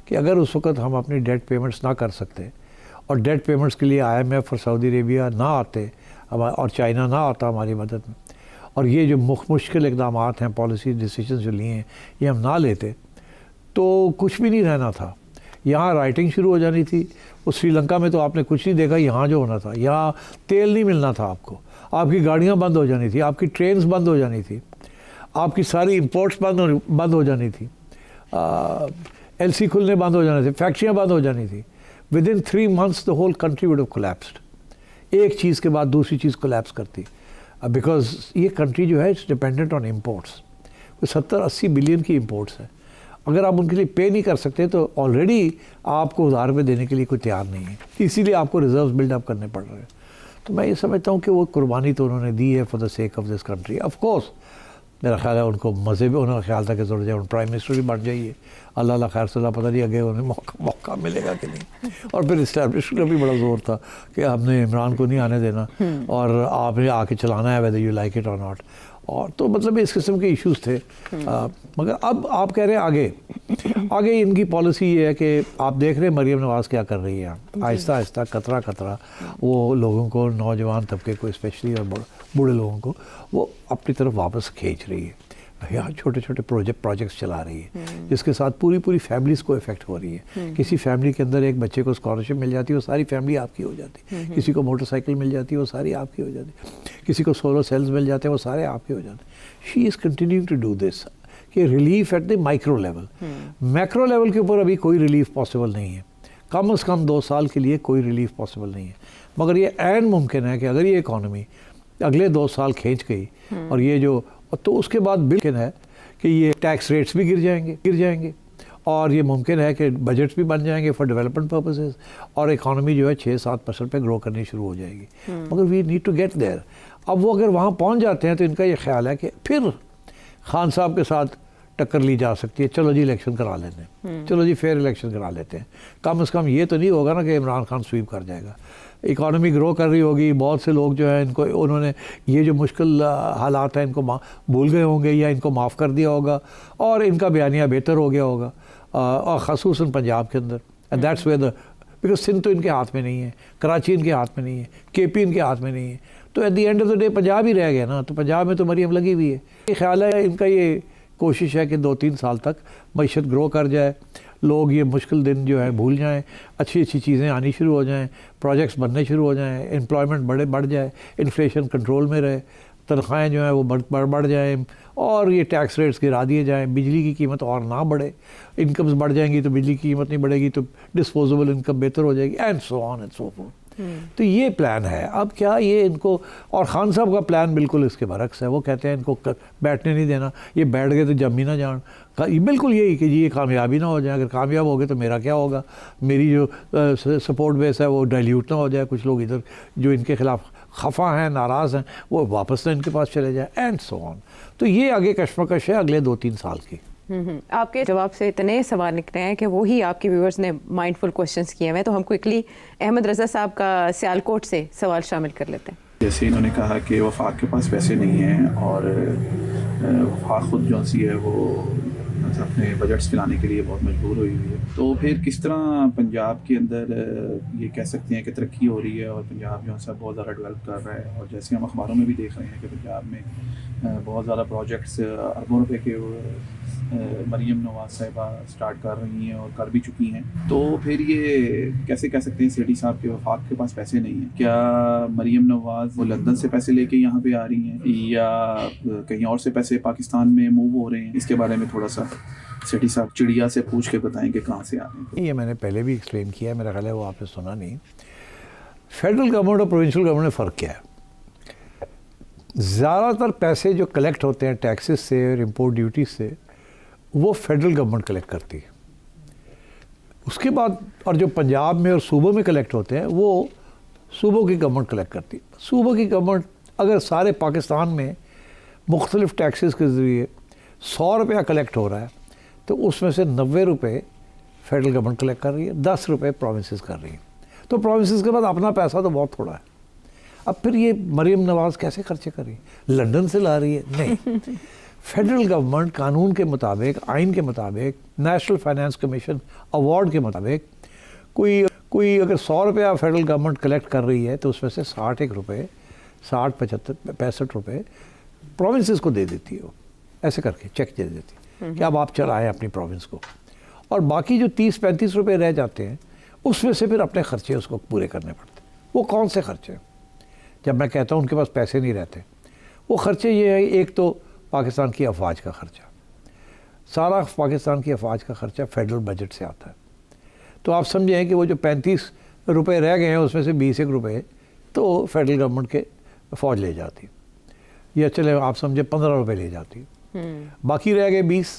کہ اگر اس وقت ہم اپنی ڈیٹ پیمنٹس نہ کر سکتے اور ڈیٹ پیمنٹس کے لیے IMF اور سعودی عربیہ نہ آتے اور چائنا نہ آتا ہماری مدد میں، اور یہ جو مشکل اقدامات ہیں پالیسی ڈیسیجنز جو لیے ہیں یہ ہم نہ لیتے تو کچھ بھی نہیں رہنا تھا. یہاں رائٹنگ شروع ہو جانی تھی. وہ سری لنکا میں تو آپ نے کچھ نہیں دیکھا. یہاں جو ہونا تھا، یہاں تیل نہیں ملنا تھا آپ کو، آپ کی گاڑیاں بند ہو جانی تھی، آپ کی ٹرینز بند ہو جانی تھی، آپ کی ساری امپورٹس بند ہو جانی تھی، LC کھلنے بند ہو جانے تھے، فیکٹریاں بند ہو جانی تھی. ودن 3 months the whole country would have collapsed. ایک چیز کے بعد دوسری چیز کولیپس کرتی. بیکاز یہ کنٹری جو ہے اٹس ڈپینڈنٹ آن امپورٹس. کوئی 70-80 بلین کی امپورٹس ہے. اگر آپ ان کے لیے پے نہیں کر سکتے تو آلریڈی آپ کو ادھار پہ دینے کے لیے کوئی تیار نہیں ہے, اسی لیے آپ کو ریزروز بلڈ اپ کرنے پڑ رہے ہیں. تو میں یہ سمجھتا ہوں کہ وہ قربانی تو انہوں نے دی ہے for the sake of this country. Of course میرا خیال ہے ان کو مزے بھی, انہوں نے خیال تھا کہ ضرور جائے پرائم منسٹر بھی بن جائیے, اللہ خیر صلی اللہ, پتہ نہیں آگے انہیں موقع ملے گا کہ نہیں. اور پھر اسٹیبلش کا بھی بڑا زور تھا کہ ہم نے عمران کو نہیں آنے دینا اور آپ نے آ کے چلانا ہے ویدر یو لائک اٹ اور ناٹ. اور تو مطلب اس قسم کے ایشوز تھے. مگر اب آپ کہہ رہے ہیں آگے ان کی پالیسی یہ ہے کہ آپ دیکھ رہے ہیں مریم نواز کیا کر رہی ہے, آہستہ آہستہ قطرہ قطرہ وہ لوگوں کو, نوجوان طبقے کو اسپیشلی اور بوڑھے لوگوں کو وہ اپنی طرف واپس کھینچ رہی ہے. یہاں چھوٹے چھوٹے پروجیکٹس چلا رہی ہے جس کے ساتھ پوری فیملیز کو افیکٹ ہو رہی ہے. کسی فیملی کے اندر ایک بچے کو اسکالرشپ مل جاتی ہے, وہ ساری فیملی آپ کی ہو جاتی ہے. کسی کو موٹر سائیکل مل جاتی ہے, وہ ساری آپ کی ہو جاتی ہے. کسی کو سولر سیلز مل جاتے ہیں, وہ سارے آپ کے ہو جاتے ہیں. She is continuing to do this کہ relief at the micro level. Macro level کے اوپر ابھی کوئی ریلیف پاسبل نہیں ہے, کم از کم 2 سال کے لیے کوئی ریلیف پاسبل نہیں ہے. مگر یہ عین ممکن ہے کہ اگر یہ اکانومی اگلے 2 سال کھینچ گئی اور یہ جو, تو اس کے بعد ممکن ہے کہ یہ ٹیکس ریٹس بھی گر جائیں گے اور یہ ممکن ہے کہ بجٹس بھی بن جائیں گے فار ڈیولپمنٹ پرپسز, اور اکانومی جو ہے 6-7% پہ گرو کرنی شروع ہو جائے گی. مگر we need to get there. اب وہ اگر وہاں پہنچ جاتے ہیں تو ان کا یہ خیال ہے کہ پھر خان صاحب کے ساتھ ٹکر لی جا سکتی ہے, چلو جی الیکشن کرا لیتے ہیں, چلو جی فیئر الیکشن کرا لیتے ہیں. کم از کم یہ تو نہیں ہوگا نا کہ عمران خان سویپ کر جائے گا. اکانومی گرو کر رہی ہوگی, بہت سے لوگ جو ہیں ان کو, انہوں نے یہ جو مشکل حالات ہیں ان کو بھول گئے ہوں گے یا ان کو معاف کر دیا ہوگا اور ان کا بیانیہ بہتر ہو گیا ہوگا, اور خصوصاً پنجاب کے اندر. And that's where because Sindh تو ان کے ہاتھ میں نہیں ہے, کراچی ان کے ہاتھ میں نہیں ہے, کے پی ان کے ہاتھ میں نہیں ہے, تو at the end of the day Punjab ہی رہ گیا نا. تو پنجاب میں تو مریم لگی ہوئی ہے. یہ خیال ہے ان کا, یہ کوشش ہے کہ 2-3 سال تک معیشت گرو کر جائے, لوگ یہ مشکل دن جو ہے بھول جائیں, اچھی چیزیں آنی شروع ہو جائیں, پروجیکٹس بننے شروع ہو جائیں, امپلائمنٹ بڑھ جائے, انفلیشن کنٹرول میں رہے, تنخواہیں جو ہیں وہ بڑھ جائیں اور یہ ٹیکس ریٹس گرا دیے جائیں, بجلی کی قیمت اور نہ بڑھے. انکمز بڑھ جائیں گی تو بجلی کی قیمت نہیں بڑھے گی تو ڈسپوزیبل انکم بہتر ہو جائے گی, and so on and so fourth. تو یہ پلان ہے. اب کیا یہ ان کو, اور خان صاحب کا پلان بالکل اس کے برعکس ہے. وہ کہتے ہیں ان کو بیٹھنے نہیں دینا, یہ بیٹھ گئے تو جم ہی نہ جان. بالکل یہی کہ جی یہ کامیابی نہ ہو جائے, اگر کامیاب ہو گئے تو میرا کیا ہوگا, میری جو سپورٹ بیس ہے وہ ڈائلیوٹ نہ ہو جائے, کچھ لوگ ادھر جو ان کے خلاف خفا ہیں, ناراض ہیں, وہ واپس نہ ان کے پاس چلے جائیں, اینڈ سو آن. تو یہ آگے کشمکش ہے اگلے 2-3 سال کی. آپ کے جواب سے اتنے سوال نکلے ہیں کہ وہی آپ کے ویورز نے مائنڈفل کوشچنس کیے ہیں, تو ہم کوئکلی احمد رضا صاحب کا سیالکوٹ سے سوال شامل کر لیتے ہیں. جیسے انہوں نے کہا کہ وفاق کے پاس پیسے نہیں ہیں اور وفاق خود جو سی ہے وہ اپنے بجٹس چلانے کے لیے بہت مجبور ہوئی ہے, تو پھر کس طرح پنجاب کے اندر یہ کہہ سکتے ہیں کہ ترقی ہو رہی ہے اور پنجاب جو ہے بہت زیادہ ڈیولپ کر رہا ہے. اور جیسے ہم اخباروں میں بھی دیکھ رہے ہیں کہ پنجاب میں بہت زیادہ پروجیکٹس اربوں روپے کے مریم نواز صاحبہ سٹارٹ کر رہی ہیں اور کر بھی چکی ہیں. تو پھر یہ کیسے کہہ سکتے ہیں سیٹی صاحب کے وفاق کے پاس پیسے نہیں ہیں؟ کیا مریم نواز وہ لندن سے پیسے لے کے یہاں پہ آ رہی ہیں یا کہیں اور سے پیسے پاکستان میں موو ہو رہے ہیں؟ اس کے بارے میں تھوڑا سا سیٹی صاحب چڑیا سے پوچھ کے بتائیں کہ کہاں سے آ رہے ہیں. یہ میں نے پہلے بھی ایکسپلین کیا ہے, میرا خیال ہے وہ آپ نے سنا نہیں. فیڈرل گورنمنٹ اور پروونشل گورنمنٹ میں فرق کیا ہے؟ زیادہ تر پیسے جو کلیکٹ ہوتے ہیں ٹیکسز سے اور امپورٹ ڈیوٹیز سے, وہ فیڈرل گورنمنٹ کلیکٹ کرتی ہے. اس کے بعد اور جو پنجاب میں اور صوبوں میں کلیکٹ ہوتے ہیں وہ صوبوں کی گورنمنٹ کلیکٹ کرتی ہے. صوبوں کی گورنمنٹ اگر سارے پاکستان میں مختلف ٹیکسز کے ذریعے 100 روپیہ کلیکٹ ہو رہا ہے تو اس میں سے 90 روپے فیڈرل گورنمنٹ کلیکٹ کر رہی ہے, 10 روپے پروونسز کر رہی ہیں. تو پروونسز کے بعد اپنا پیسہ تو بہت تھوڑا ہے. اب پھر یہ مریم نواز کیسے خرچے کر رہی ہے؟ لندن سے لا رہی ہے؟ نہیں. فیڈرل گورنمنٹ قانون کے مطابق, آئین کے مطابق, نیشنل فائنانس کمیشن ایوارڈ کے مطابق کوئی اگر 100 روپیہ فیڈرل گورنمنٹ کلیکٹ کر رہی ہے تو اس میں سے 60 روپے 65 روپے پروونسز کو دے دیتی ہے. وہ ایسے کر کے چیک دے دیتی کہ اب آپ چلائیں اپنی پروونس کو, اور باقی جو 30-35 روپے رہ جاتے ہیں اس میں سے پھر اپنے خرچے اس کو پورے کرنے پڑتے ہیں. وہ کون سے خرچے؟ جب میں کہتا ہوں ان کے پاس پیسے نہیں رہتے, وہ خرچے یہ ہے, ایک تو پاکستان کی افواج کا خرچہ, سارا پاکستان کی افواج کا خرچہ فیڈرل بجٹ سے آتا ہے. تو آپ سمجھیں کہ وہ جو 35 روپے رہ گئے ہیں اس میں سے 20 روپے تو فیڈرل گورنمنٹ کے فوج لے جاتی, یا چلے آپ سمجھیں 15 روپے لے جاتی, باقی رہ گئے 20.